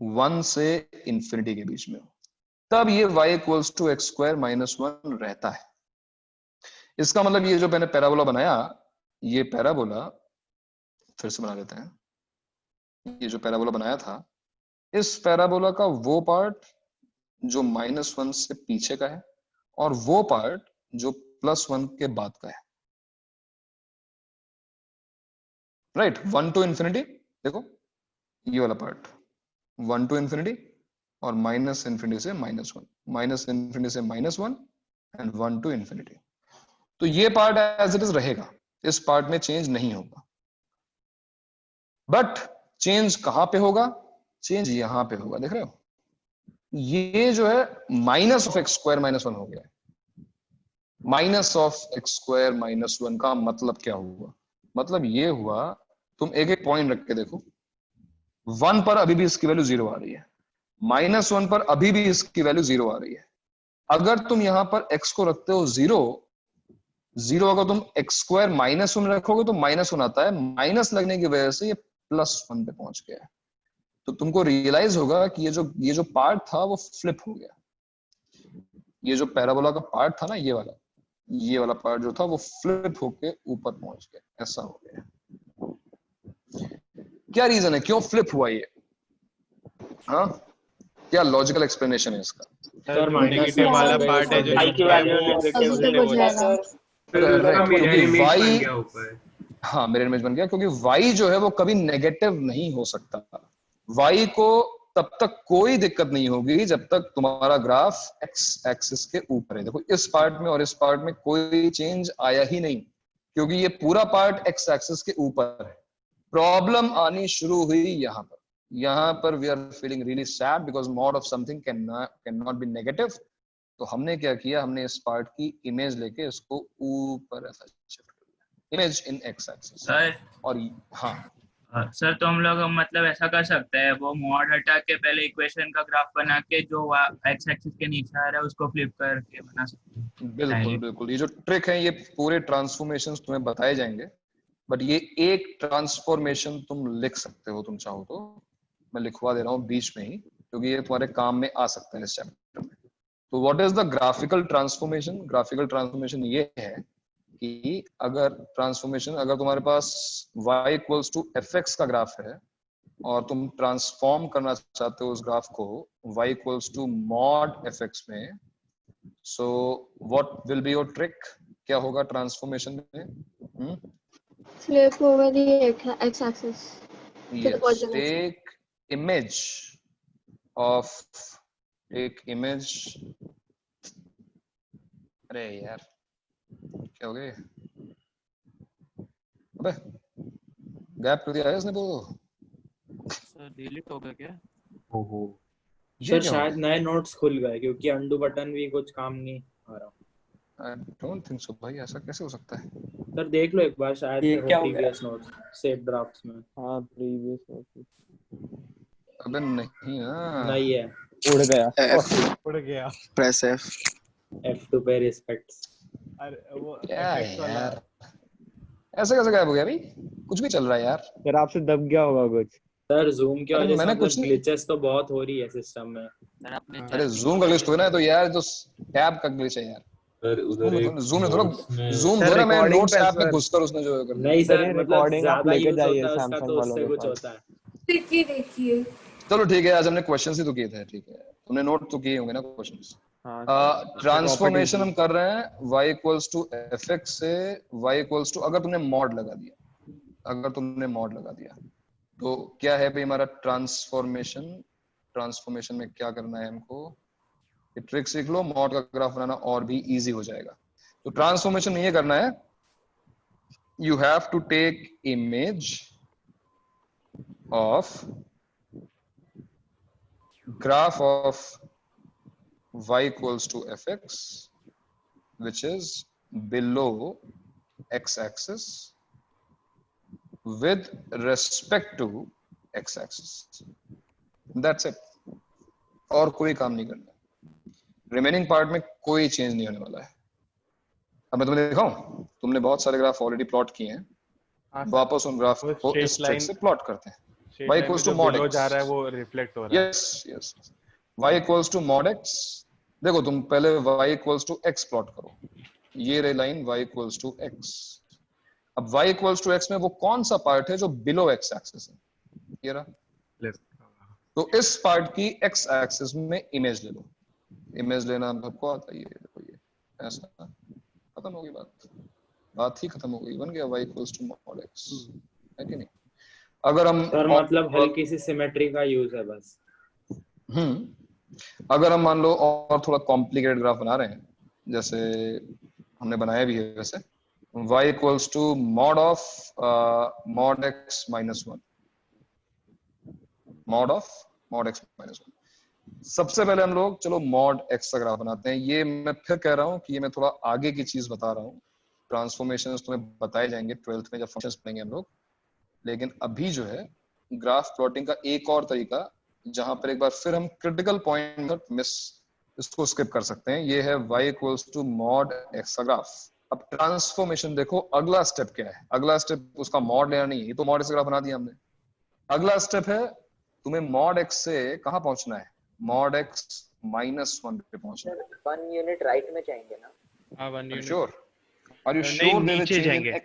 1 से इंफिनिटी के बीच में हो, तब ये y इक्वल्स टू x²-1 रहता है। इसका मतलब ये जो मैंने पैराबोला बनाया, ये पैराबोला फिर से बना लेते हैं, ये जो पैराबोला बनाया था, इस पैराबोला का वो पार्ट जो -1 से पीछे का है और वो पार्ट जो +1 के बाद का है, राइट। 1 to infinity, देखो ये वाला पार्ट 1 to infinity और -∞ से -1, -∞ से -1 एंड 1 to infinity। तो ये पार्ट एज इट इज रहेगा, इस पार्ट में चेंज नहीं होगा, बट चेंज कहां पे होगा? चेंज यहां पे होगा, देख रहे हो? ये जो है -(x²-1) हो गया, -(x²-1) का मतलब क्या हुआ? मतलब ये हुआ, तुम एक एक पॉइंट रख के देखो, 1 पर अभी भी इसकी वैल्यू 0 आ रही है, -1 पर अभी भी इसकी वैल्यू 0 आ रही है। अगर तुम यहां पर x को रखते हो 0, अगर तुम x²-1 रखोगे तो -1 आता है, माइनस लगने की वजह से ये +1 पे पहुंच गया है। तो तुमको रियलाइज होगा कि ये जो पार्ट था वो फ्लिप हो गया, ये जो पैराबोला का पार्ट था ना, ये वाला पार्ट जो था वो फ्लिप होके ऊपर पहुंच गया, ऐसा हो गया। क्या रीजन है, क्यों फ्लिप हुआ ये? हाँ, क्या लॉजिकल एक्सप्लेनेशन है इसका? सर नेगेटिव वाला पार्ट है जो y की वैल्यू नेगेटिव हो जाएगा, क्योंकि y, हाँ मिरर इमेज बन गया, क्योंकि y जो है वो कभी नेगेटिव नहीं हो सकता। y को तब तक कोई दिक्कत नहीं होगी जब तक तुम्हारा ग्राफ x एक्सिस के ऊपर है। देखो इस पार्ट में और इस पार्ट में कोई चेंज आया ही नहीं, क्योंकि ये पूरा पार्ट x एक्सिस के ऊपर है। प्रॉब्लम आनी शुरू हुई यहाँ पर we are feeling really sad because mod of something can not be negative. तो हमने क्या किया, हमने इस पार्ट की इमेज लेके इसको ऊपर ऐसा शिफ्ट कर दिया, image in x axis. Sir और हाँ सर, तो हम लोग मतलब ऐसा कर सकते हैं, वो मॉड हटा के पहले इक्वेशन का ग्राफ बना के जो x एक्सिस के नीचे आ रहा है उसको फ्लिप करके बना सकते हैं। बिल्कुल, ये जो ट्रिक है ये पूरे ट्रांसफॉर्मेशंस तुम्हें बताए जाएंगे, बट ये एक ट्रांसफॉर्मेशन तुम लिख सकते हो, तुम चाहो तो मैं लिखवा दे रहा हूँ बीच में ही, क्योंकि ये तुम्हारे काम में आ सकता है इस चैप्टर में। तो what is the graphical transformation? Graphical transformation ये है कि अगर तुम्हारे पास y इक्वल्स टू fx का ग्राफ है और तुम ट्रांसफॉर्म करना चाहते हो उस ग्राफ को y equals to mod fx में, so what will be your trick? क्या होगा ट्रांसफॉर्मेशन में? Flip over the x-axis. Yes, take image अरे यार क्या हो गया? अबे गैप कर दिया है इसने। सर डिलीट हो गया क्या? ओहो सर शायद नए नोट्स खुल गए क्योंकि अंडू बटन भी कुछ काम नहीं आ रहा। I don't think so भाई, ऐसा कैसे हो सकता है? सर देख लो एक बार, शायद प्रीवियस नोट्स सेव ड्राफ्ट्स में। हाँ प्रीवियस नोट्स। अबे नहीं ना, नहीं है, उड़ गया। Press F to pay respects। अरे वो क्या है यार, ऐसे कैसे गायब हो गया भाई? कुछ भी चल रहा है यार। सर आपसे दब गया होगा कुछ। सर जूम की वजह मैंने से कुछ ग्लिचेस तो बहुत हो रही है सिस्टम में। अरे जूम का ग्लिच तो है ना, तो यार जो टैब का ग्लिच है यार। सर उधर जूम में थोड़ा जूम थोड़ा मैं नोट्स ऐप में घुसकर उसने जो कर नहीं सर, मतलब रिकॉर्डिंग आप ज्यादा लेके यूज जाइए होता है उसका सैमसंग तो वालों उससे के कुछ पास। होता है। देखिए चलो ठीक है, आज हमने क्वेश्चंस ही तो किए थे। ठीक है, तुमने नोट तो किए होंगे ना क्वेश्चंस। ट्रांसफॉर्मेशन हम कर रहे हैं y इक्वल्स टू fx से y इक्वल्स टू, अगर तुमने मॉड लगा दिया तो क्या है भाई हमारा ट्रांसफॉर्मेशन में क्या करना है हमको, ये ट्रिक सीख लो, मॉड का ग्राफ बनाना और भी इजी हो जाएगा। तो ट्रांसफॉर्मेशन में ये करना है, you have to take image of graph of y equals to fx which is below x-axis with respect to x-axis. That's it. और कोई काम नहीं करना, रिमेनिंग पार्ट में कोई चेंज नहीं होने वाला है। अब मैं तुम्हें दिखाऊं, तुमने बहुत सारे ग्राफ ऑलरेडी प्लॉट किए हैं, वापस उन ग्राफ को इस ट्रिक से प्लॉट करते हैं। y equals to mod x जा रहा है वो रिफ्लेक्ट हो रहा है। yes yes y equals to mod x, देखो तुम पहले y equals to x plot करो, ये रही line y equals to x। अब y equals to x में वो कौन सा पार्ट है जो बिलो x एक्सिस है, ये रहा। तो इस पार्ट की x एक्सिस में इमेज ले लो, इमेज लेना सबको आता है, ये देखो ये ऐसा, खत्म हो गई बात ही खत्म हो गई, बन गया y equals to mod x, है कि नहीं। अगर हम सर मतलब हल्की सी सिमेट्री का यूज है बस। अगर हम मान लो और थोड़ा कॉम्प्लिकेटेड ग्राफ बना रहे हैं, जैसे हमने बनाया भी है वैसे, y equals to mod of mod x minus 1, mod of mod x minus 1। सबसे पहले हम लोग चलो mod x का ग्राफ बनाते हैं। ये मैं फिर कह रहा हूँ कि ये मैं थोड़ा आगे की चीज बता रहा हूँ, ट्रांसफॉर्मेशंस तुम्हें बताए जाएंगे 12th में जब फंक्शंस पढ़ेंगे हम लोग। लेकिन अभी जो है ग्राफ प्लॉटिंग का एक और तरीका, जहां पर एक बार फिर हम क्रिटिकल पॉइंट मिस इसको स्किप कर सकते हैं, ये है y equals to mod x का ग्राफ। अब ट्रांसफॉर्मेशन देखो, अगला स्टेप क्या है, अगला स्टेप उसका मॉड लेना नहीं है, ये तो मॉड x ग्राफ बना दिया हमने। अगला स्टेप है तुम्हें मॉड x से कहां पहुंचना है, मॉड x -1 पे पहुंचना है। 1 यूनिट राइट में जाएंगे ना? हां 1 unit. Sure? Are you sure? नीचे जाएंगे,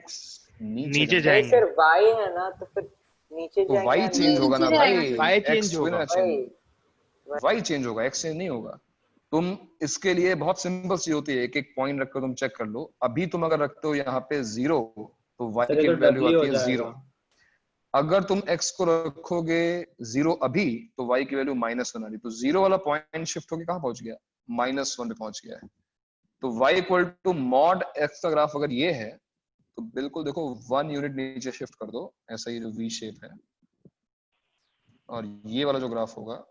नीचे जाएंगे। सर y है ना, तो फिर नीचे तो जाएंगे। y चेंज होगा ना भाई, y चेंज होगा, y चेंज होगा, x चेंज नहीं होगा। तुम इसके लिए बहुत सिंपल सी होती है, एक एक पॉइंट रखकर तुम चेक कर लो। अभी तुम अगर रखते हो यहाँ पे 0 तो y की वैल्यू आती है 0। अगर तुम x को रखोगे 0 अभी तो y की वैल्यू -1 आ रही, तो 0 वाला पॉइंट शिफ्ट होके कहाँ पहुंच गया, -1 पे पहुंच गया है। तो y equal to mod x का ग्राफ अगर ये है तो बिल्कुल देखो 1 यूनिट नीचे शिफ्ट कर दो, ऐसा ही जो वी शेप है, और ये वाला जो ग्राफ होगा,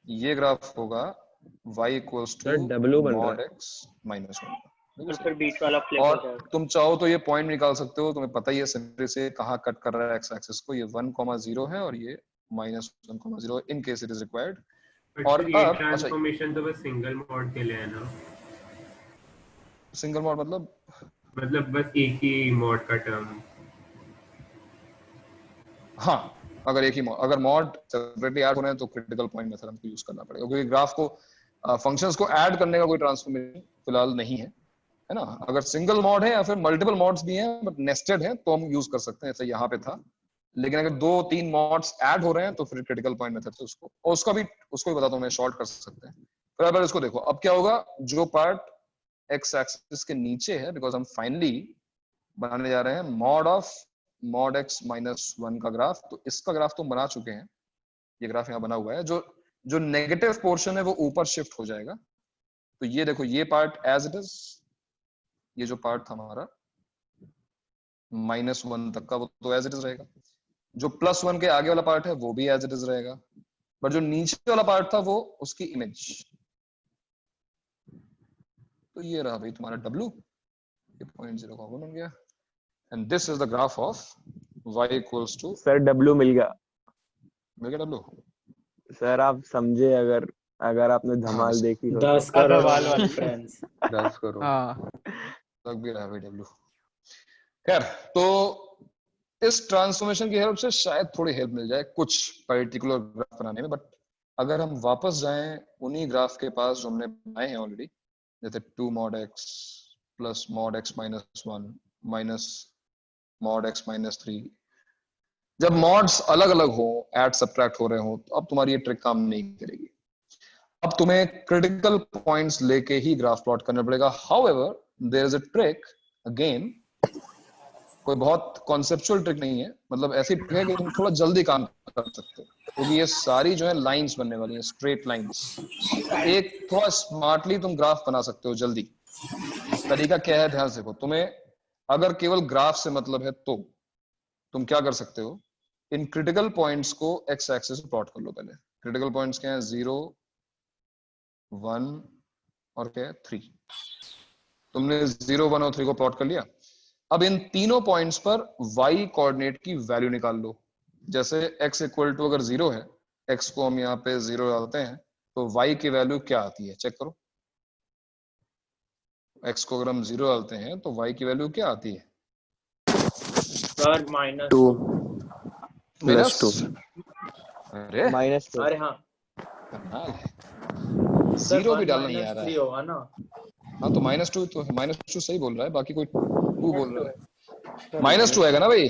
ये ग्राफ होगा y equals to mod x -1। फिर बीच वाला फ्लिप हो जाएगा। और तुम चाहो तो ये पॉइंट निकाल सकते हो, तुम्हें पता ही है सिंपली से कहाँ कट कर रहा है एक्स एक्सिस को, ये 1,0 है और ये -1,0 in case it is required. और अब ट्रांसफॉर्मेशन तो बस सिंगल मॉड के लिए है ना? सिंगल मॉड मतलब बस एक ही मॉड का टर्म। हाँ, अगर एक ही मॉड, अगर मॉड सेपरेटली ऐड हो रहे हैं तो क्रिटिकल पॉइंट मेथड हमको यूज करना पड़ेगा, क्योंकि ग्राफ को फंक्शंस को ऐड करने का कोई ट्रांसफॉर्मेशन फिलहाल नहीं है, है ना। अगर सिंगल मॉड है या फिर मल्टीपल मॉड्स भी हैं बट नेस्टेड है तो हम यूज कर सकते हैं, ऐसा यहाँ पे था। लेकिन अगर 2-3 मॉड्स ऐड हो रहे हैं तो फिर क्रिटिकल पॉइंट मेथड से उसको, और उसको भी बताता हूँ मैं, शॉर्ट कर सकते हैं। फिर अब इसको देखो, अब क्या होगा, जो पार्ट एक्स एक्सिस के नीचे है, बिकॉज हम फाइनली बनाने जा रहे हैं मॉड ऑफ मॉड x -1 का ग्राफ। तो इसका ग्राफ तो बना चुके हैं, ये ग्राफ यहाँ बना हुआ है, जो नेगेटिव पोर्शन है वो ऊपर शिफ्ट हो जाएगा। तो ये देखो, ये पार्ट एज इट इज, ये जो पार्ट था हमारा -1 तक का वो तो एज इट इज रहेगा, जो +1 के आगे वाला पार्ट है वो भी एज इट इज रहेगा, बट जो नीचे वाला पार्ट था वो उसकी इमेज। तो ये रहा भाई तुम्हारा W, ये 0.0 कॉमन बन गया, and this is the graph of y equals to, sir W मिल गया W। सर आप समझे, अगर आपने धमाल देखी हो 10 करोड़ वाले फ्रेंड्स 10 करोड़ लग भी रहा है W। खैर, तो इस ट्रांसफॉर्मेशन की हेल्प से शायद थोड़ी हेल्प मिल जाए कुछ पर्टिकुलर ग्राफ बनाने में, बट अगर हम वापस जाएं उन्हीं ग्राफ के पास जो हमने बनाए हैं ऑलरेडी, जैसे 2 mod x plus mod x -1 minus mod x -3, जब मॉड्स अलग अलग हो, ऐड सब्ट्रैक्ट हो रहे हो, तो अब तुम्हारी ये ट्रिक काम नहीं करेगी। अब तुम्हें क्रिटिकल पॉइंट्स लेके ही ग्राफ प्लॉट करना पड़ेगा। However there is a trick again कोई बहुत कॉन्सेप्चुअल ट्रिक नहीं है, मतलब ऐसी ट्रिक है कि तुम थोड़ा जल्दी काम कर सकते हो, क्योंकि ये सारी जो है लाइंस बनने वाली हैं, स्ट्रेट लाइंस। एक थोड़ा स्मार्टली तुम ग्राफ बना सकते हो जल्दी। तरीका क्या है, ध्यान से देखो। तुम्हें अगर केवल ग्राफ से मतलब है तो तुम क्या कर सकते हो, इन क्रिटिकल पॉइंट्स को एक्स एक्सिस पे प्लॉट कर लो। पहले क्रिटिकल पॉइंट्स क्या है, 0, 1 और क्या है 3। तुमने 0, 1 और 3 को प्लॉट कर लिया। अब इन तीनों पॉइंट्स पर y कोऑर्डिनेट की वैल्यू निकाल लो। जैसे x इक्वल टू अगर 0 है, x को हम यहाँ पे 0 डालते हैं तो y की वैल्यू क्या आती है, चेक करो। x को अगर हम 0 डालते हैं तो y की वैल्यू क्या आती है? सर -2 -2। अरे -2। अरे हाँ कमाल है, 0 भी डालना नहीं आ रहा है। होगा ना। हाँ तो -2 तो -2 सही बोल रहा है, बाकी कोई 2 बोल रहा है। -2 आएगा ना भाई,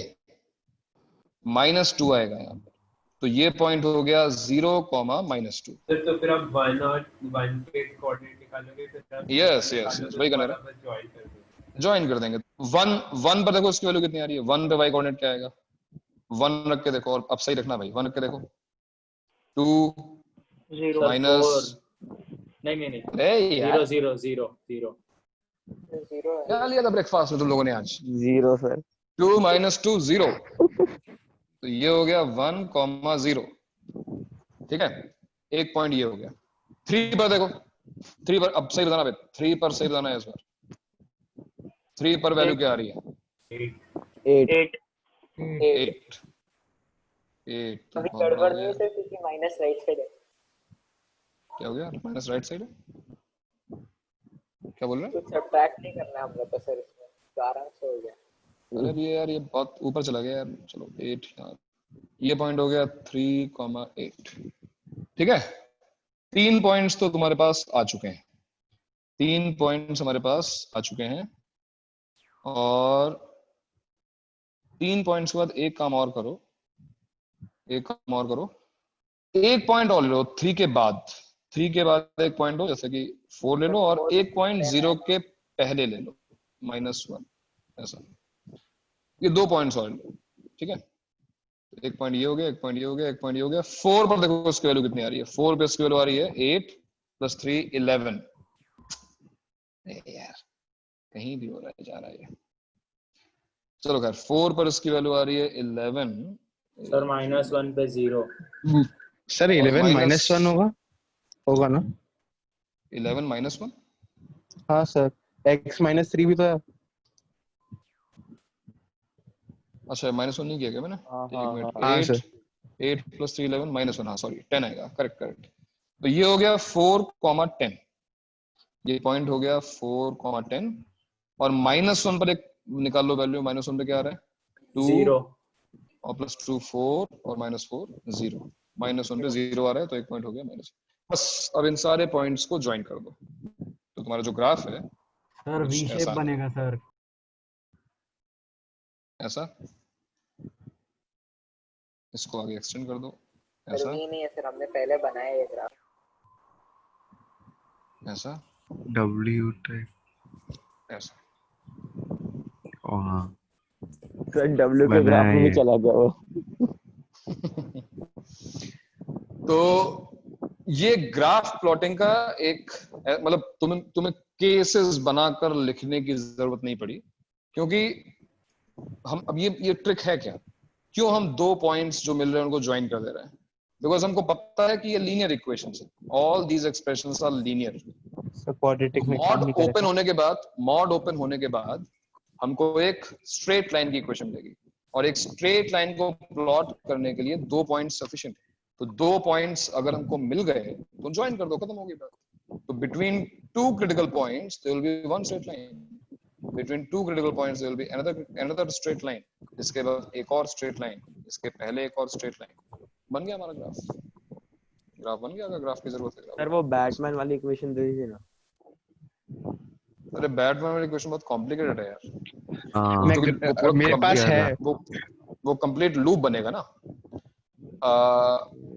-2 आएगा यहाँ पर। तो ये पॉइंट हो गया 0, -2। तो फिर आप 1 और 1 के कोऑर्डिनेट निकालोगे, फिर यस वही करना है, ज्वाइन कर देंगे। 1 पर देखो इसकी वैल्यू कितनी आ रही है, 1 पे y कोऑर्डिनेट क्या आएगा, 1 रख के देखो, और अब सही रखना भाई, 1 रख के देखो। 2 माइनस नहीं अरे यार 0 क्या लिया था ब्रेकफास्ट में तुम लोगों ने आज? 0 सर। 2 - 2 0। तो ये हो गया 1, 0। ठीक है, एक पॉइंट ये हो गया। 3 पर देखो, 3 पर अब सही बताना भाई, 3 पर सही बताना है इस बार। 3 पर वैल्यू क्या आ रही है? 8। 8 अभी गड़बड़ नहीं है सर, क्योंकि माइनस राइट साइड है। क्या हो गया, माइनस राइट साइड है? क्या बोल रहे हैं? कुछ सब्ट्रैक्ट नहीं करना हम लोग को सर इसमें, तो आराम से हो गया। अरे भी यार ये बहुत ऊपर चला गया यार। चलो 8 यार, ये पॉइंट हो गया 3, 8। ठीक है, 3 पॉइंट्स तो तुम्हारे पास आ चुके हैं, 3 पॉइंट्स हमारे पास आ चुके हैं। और 3 पॉइंट्स के बाद एक काम और करो, एक पॉइंट और ले लो 3 के बाद। 3 के बाद एक पॉइंट हो, जैसे कि 4 ले लो, और एक पॉइंट 0 के पहले ले लो, -1 ऐसा। ये 2 पॉइंट्स और लो, ठीक है। एक पॉइंट ये हो गया, एक पॉइंट ये हो गया, एक पॉइंट ये हो गया। 4 पर देखो उसकी वैल्यू कितनी आ रही है। 4 पे इसकी वैल्यू आ रही है 8 + 3 11। यार कहीं भी हो रहा है, जा रहा है। चलो खैर, 4 पर इसकी वैल्यू आ रही है 11। सर -1 पे 0। सर 11 -1 होगा ना? 11 -1। हाँ सर, x -3 भी तो है। अच्छा -1 नहीं किया क्या मैंने? एक मिनट, हाँ 8 + 3 11 -1, हाँ सॉरी 10 आएगा, करेक्ट। तो ये हो गया 4, 10। ये पॉइंट हो गया 4, 10। और -1 पर एक निकाल लो वैल्यू। -1 पे क्या आ रहा है? 2 0 और +2 4 और -4 0। -1 पे 0 आ रहा है, तो एक पॉइंट हो गया -1। बस अब इन सारे पॉइंट्स को ज्वाइन कर दो, तो तुम्हारा जो ग्राफ है सर वी शेप बनेगा सर, ऐसा। इसको आगे एक्सटेंड कर दो, सर ऐसा नहीं है सर, हमने पहले बनाया ये ग्राफ। ऐसा, W टाइप ऐसा। हाँ सर W के ग्राफ में भी चला गया वो। तो ये ग्राफ प्लॉटिंग का एक, मतलब तुम्हें केसेस बनाकर लिखने की जरूरत नहीं पड़ी, क्योंकि हम अब ये ट्रिक है क्या, क्यों हम 2 पॉइंट्स जो मिल रहे हैं उनको ज्वाइन कर दे रहे हैं? बिकॉज हमको पता है कि ये लीनियर इक्वेशंस है, all these expressions are linear. Quadratic में मॉड ओपन होने के बाद हमको एक स्ट्रेट लाइन की इक्वेशन मिलेगी, और एक स्ट्रेट लाइन को प्लॉट करने के लिए 2 पॉइंट्स सफिशिएंट है। तो 2 पॉइंट्स अगर हमको मिल गए तो ज्वाइन कर दो, खत्म हो गई बात। तो between 2 critical points there will be one straight line, between 2 critical points there will be another straight line, इसके बाद एक और स्ट्रेट लाइन, इसके पहले एक और स्ट्रेट लाइन। बन गया हमारा ग्राफ बन गया। अगर ग्राफ की जरूरत है सर वो बैटमैन वाली इक्वेशन दे दीजिए ना। अरे बैटमैन वाली इक्वेशन बहुत कॉम्प्लिकेटेड है मेरे यार। पास है वो कंप्लीट लूप बनेगा ना।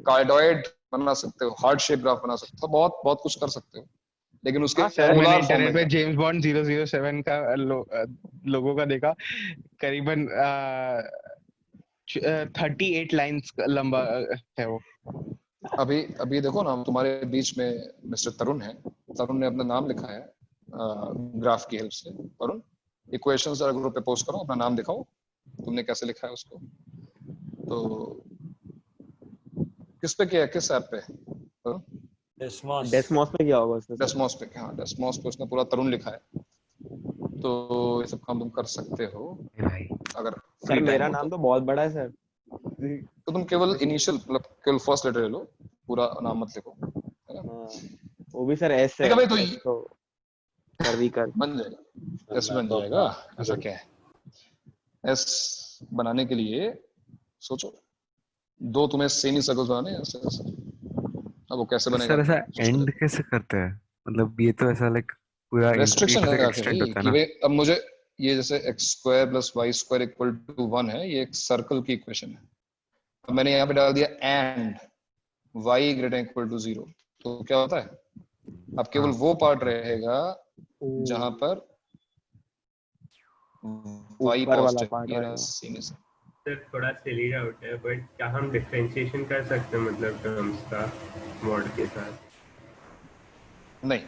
कार्डोइड बना सकते हो, हार्ट शेप ग्राफ बना सकते हो, बहुत कुछ कर सकते हो, लेकिन उसके हाँ सर, मैंने पोलर फॉर्म इंटरनेट में पे जेम्स बॉन्ड 007 का लोगों का देखा, करीबन 38 लाइंस लंबा है वो। अभी देखो ना, तुम्हारे बीच में मिस्टर तरुण है, तरुण ने अपना नाम लिखा है ग्राफ की हेल्प से। तरुण, इक्वेशंस जरा ग्रुप पे पोस्ट करो, अपना नाम दिखाओ, तुमने कैसे लिखा है उसको। तो किस पे किया, किस ऐप पे? डेस्मॉस पे क्या होगा उसने? डेस्मॉस पे, हाँ डेस्मॉस पे उसने पूरा तरुण लिखा है। तो ये सब काम तुम कर सकते हो अगर सर मेरा नाम तो बहुत बड़ा है सर। तो तुम केवल इनिशियल मतलब केवल फर्स्ट लेटर ले लो, पूरा नाम मत लिखो, है ना? वो भी सर एस है। ठीक है भाई, तो कर भी कर बन जाएगा, एस बन जाएगा। ऐसा क्या है, एस बनाने के लिए सोचो, दो तुम्हें सेमी सर्कल्स बनाने हैं ऐसे ऐसे। अब वो कैसे बनेगा? सर ऐसा एंड कैसे करते हैं? मतलब ये तो ऐसा लाइक पूरा रेस्ट्रिक्शन लगा के एक्सटेंड भाई होता है कि ना। भाई अब मुझे ये जैसे x² + y² = 1 है, ये एक सर्कल की इक्वेशन है। अब मैंने यहाँ पे डाल दिया एंड y > 0, तो क्या होता है? अब केवल वो पार्ट रहेगा जहां पर y पॉजिटिव। सर थोड़ा सिली डाउट है, बट क्या हम डिफरेंशिएशन कर सकते हैं मतलब टर्म्स का मॉड के साथ? नहीं,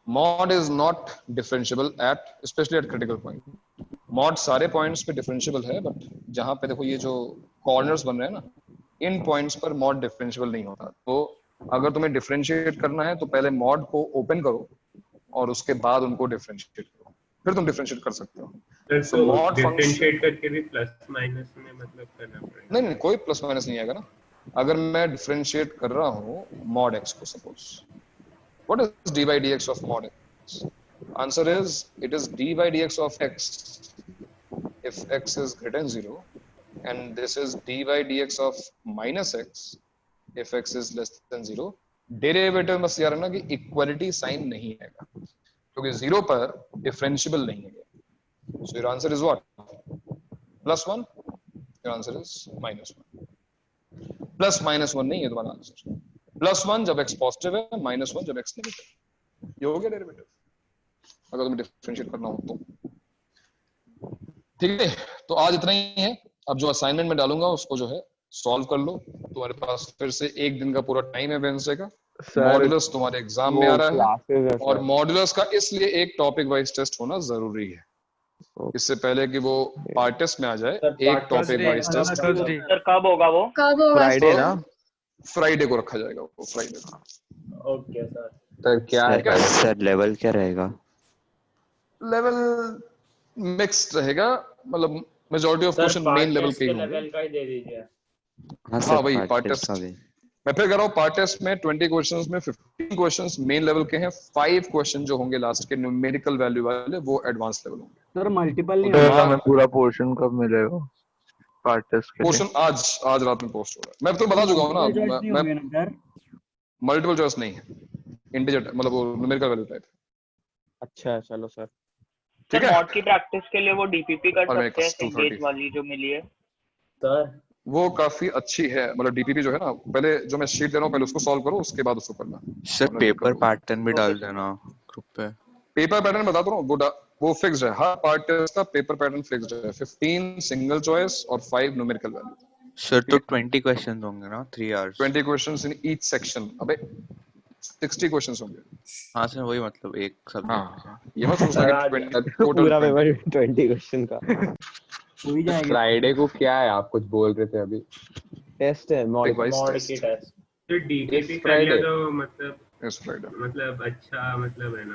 mod is not differentiable at especially at critical point। mod सारे पॉइंट्स पे डिफरेंशिएबल है, बट जहां पे देखो ये जो कॉर्नर्स बन रहे हैं ना, इन पॉइंट्स पर mod डिफरेंशिएबल नहीं होता। तो अगर तुम्हें डिफरेंशिएट करना है तो पहले mod को ओपन करो और उसके बाद उनको डिफरेंशिएट करो, फिर तुम डिफरेंशिएट कर सकते हो। तो mod डिफरेंशिएट करके भी प्लस माइनस में मतलब करना पड़ेगा? नहीं, कोई प्लस माइनस नहीं आएगा ना। अगर मैं डिफरेंशिएट कर रहा हूँ mod x को, suppose what is d by dx of mod x? Answer is it is d by dx of x if x is greater than 0, and this is d by dx of minus x if x is less than 0। Derivative बस याद रखना कि इक्वालिटी साइन नहीं आएगा, क्योंकि 0 पर डिफरेंशिएबल नहीं है। So your answer is what? +1? Your answer is -1। Plus minus 1 नहीं है तुम्हारा आंसर। +1 जब x पॉजिटिव है, -1 जब x नेगेटिव। ये हो गया डेरिवेटिव, अगर तुम्हें डिफरेंशिएट करना हो तो। ठीक है, तो आज इतना ही है। अब जो असाइनमेंट में डालूंगा उसको जो है सॉल्व कर लो। तुम्हारे पास फिर से एक दिन का पूरा टाइम है वेडनेसडे का। मॉड्यूलस तुम्हारे एग्जाम में आ रहा है, और मॉड्यूलस का इसलिए एक टॉपिक वाइज टेस्ट होना जरूरी है, इससे पहले कि वो पार्ट टेस्ट में आ जाए। एक टॉपिक वाइज टेस्ट सर कब होगा वो? फ्राइडे ना? फ्राइडे को रखा जाएगा वो, फ्राइडे को। Okay sir. तो क्या है सर लेवल क्या रहेगा? लेवल मिक्स्ड रहेगा, मतलब majority of question main level के ही होंगे। लेवल का ही दे दीजिए। हाँ वही पार्ट टेस्ट मैं फिर कर रहा हूँ। पार्ट टेस्ट में 20 क्वेश्चंस में 15 क्वेश्चंस मेन लेवल के हैं, 5 क्वेश्चन जो होंगे लास्ट के न्यूमेरिकल वैल्यू वाले वो एडवांस लेवल होंगे। सर मल्टीपल नहीं तो हमें पूरा पोर्शन कब मिलेगा पार्ट टेस्ट के लिए? पोर्शन आज रात में पोस्ट होगा। मैं तो बता चुका हूँ ना, मैं मल्टीपल चॉइस नहीं है, इंटीजर मतलब वो न्यूमेरिकल वैल्यू टाइप। अच्छा चलो सर। ठीक है, मॉड की प्रैक्टिस के लिए वो डीपीपी कर सकते हैं, एंगेज वाली जो मिली है सर। वो काफी अच्छी है, मतलब डीपीपी जो है ना, पहले जो मैं शीट दे रहा हूँ पहले उसको सॉल्व करो, उसके बाद उसको करना। सर पेपर पैटर्न भी डाल देना ग्रुप पे। पेपर पैटर्न बता रहा हूँ, वो फिक्स्ड है। हर पार्ट टेस्ट का पेपर पैटर्न फिक्स्ड है, 15 सिंगल चॉइस और 5 न्यूमेरिकल वैल्यू। सर तो 20 क्वेश्चंस होंगे ना, 3 hours. 20 questions in each section. अबे 60 क्वेश्चंस होंगे। हाँ सर वही, मतलब एक सब्जेक्ट हाँ, ये मत सोचना कि 20 टोटल पूरा पेपर 20 क्वेश्चन का हो ही जाएगा। फ्राइडे को क्या है, आप कुछ बोल रहे थे अभी? टेस्ट है, मॉड की टेस्ट। तो डीटीपी कर लिया तो मतलब अच्छा मतलब है ना।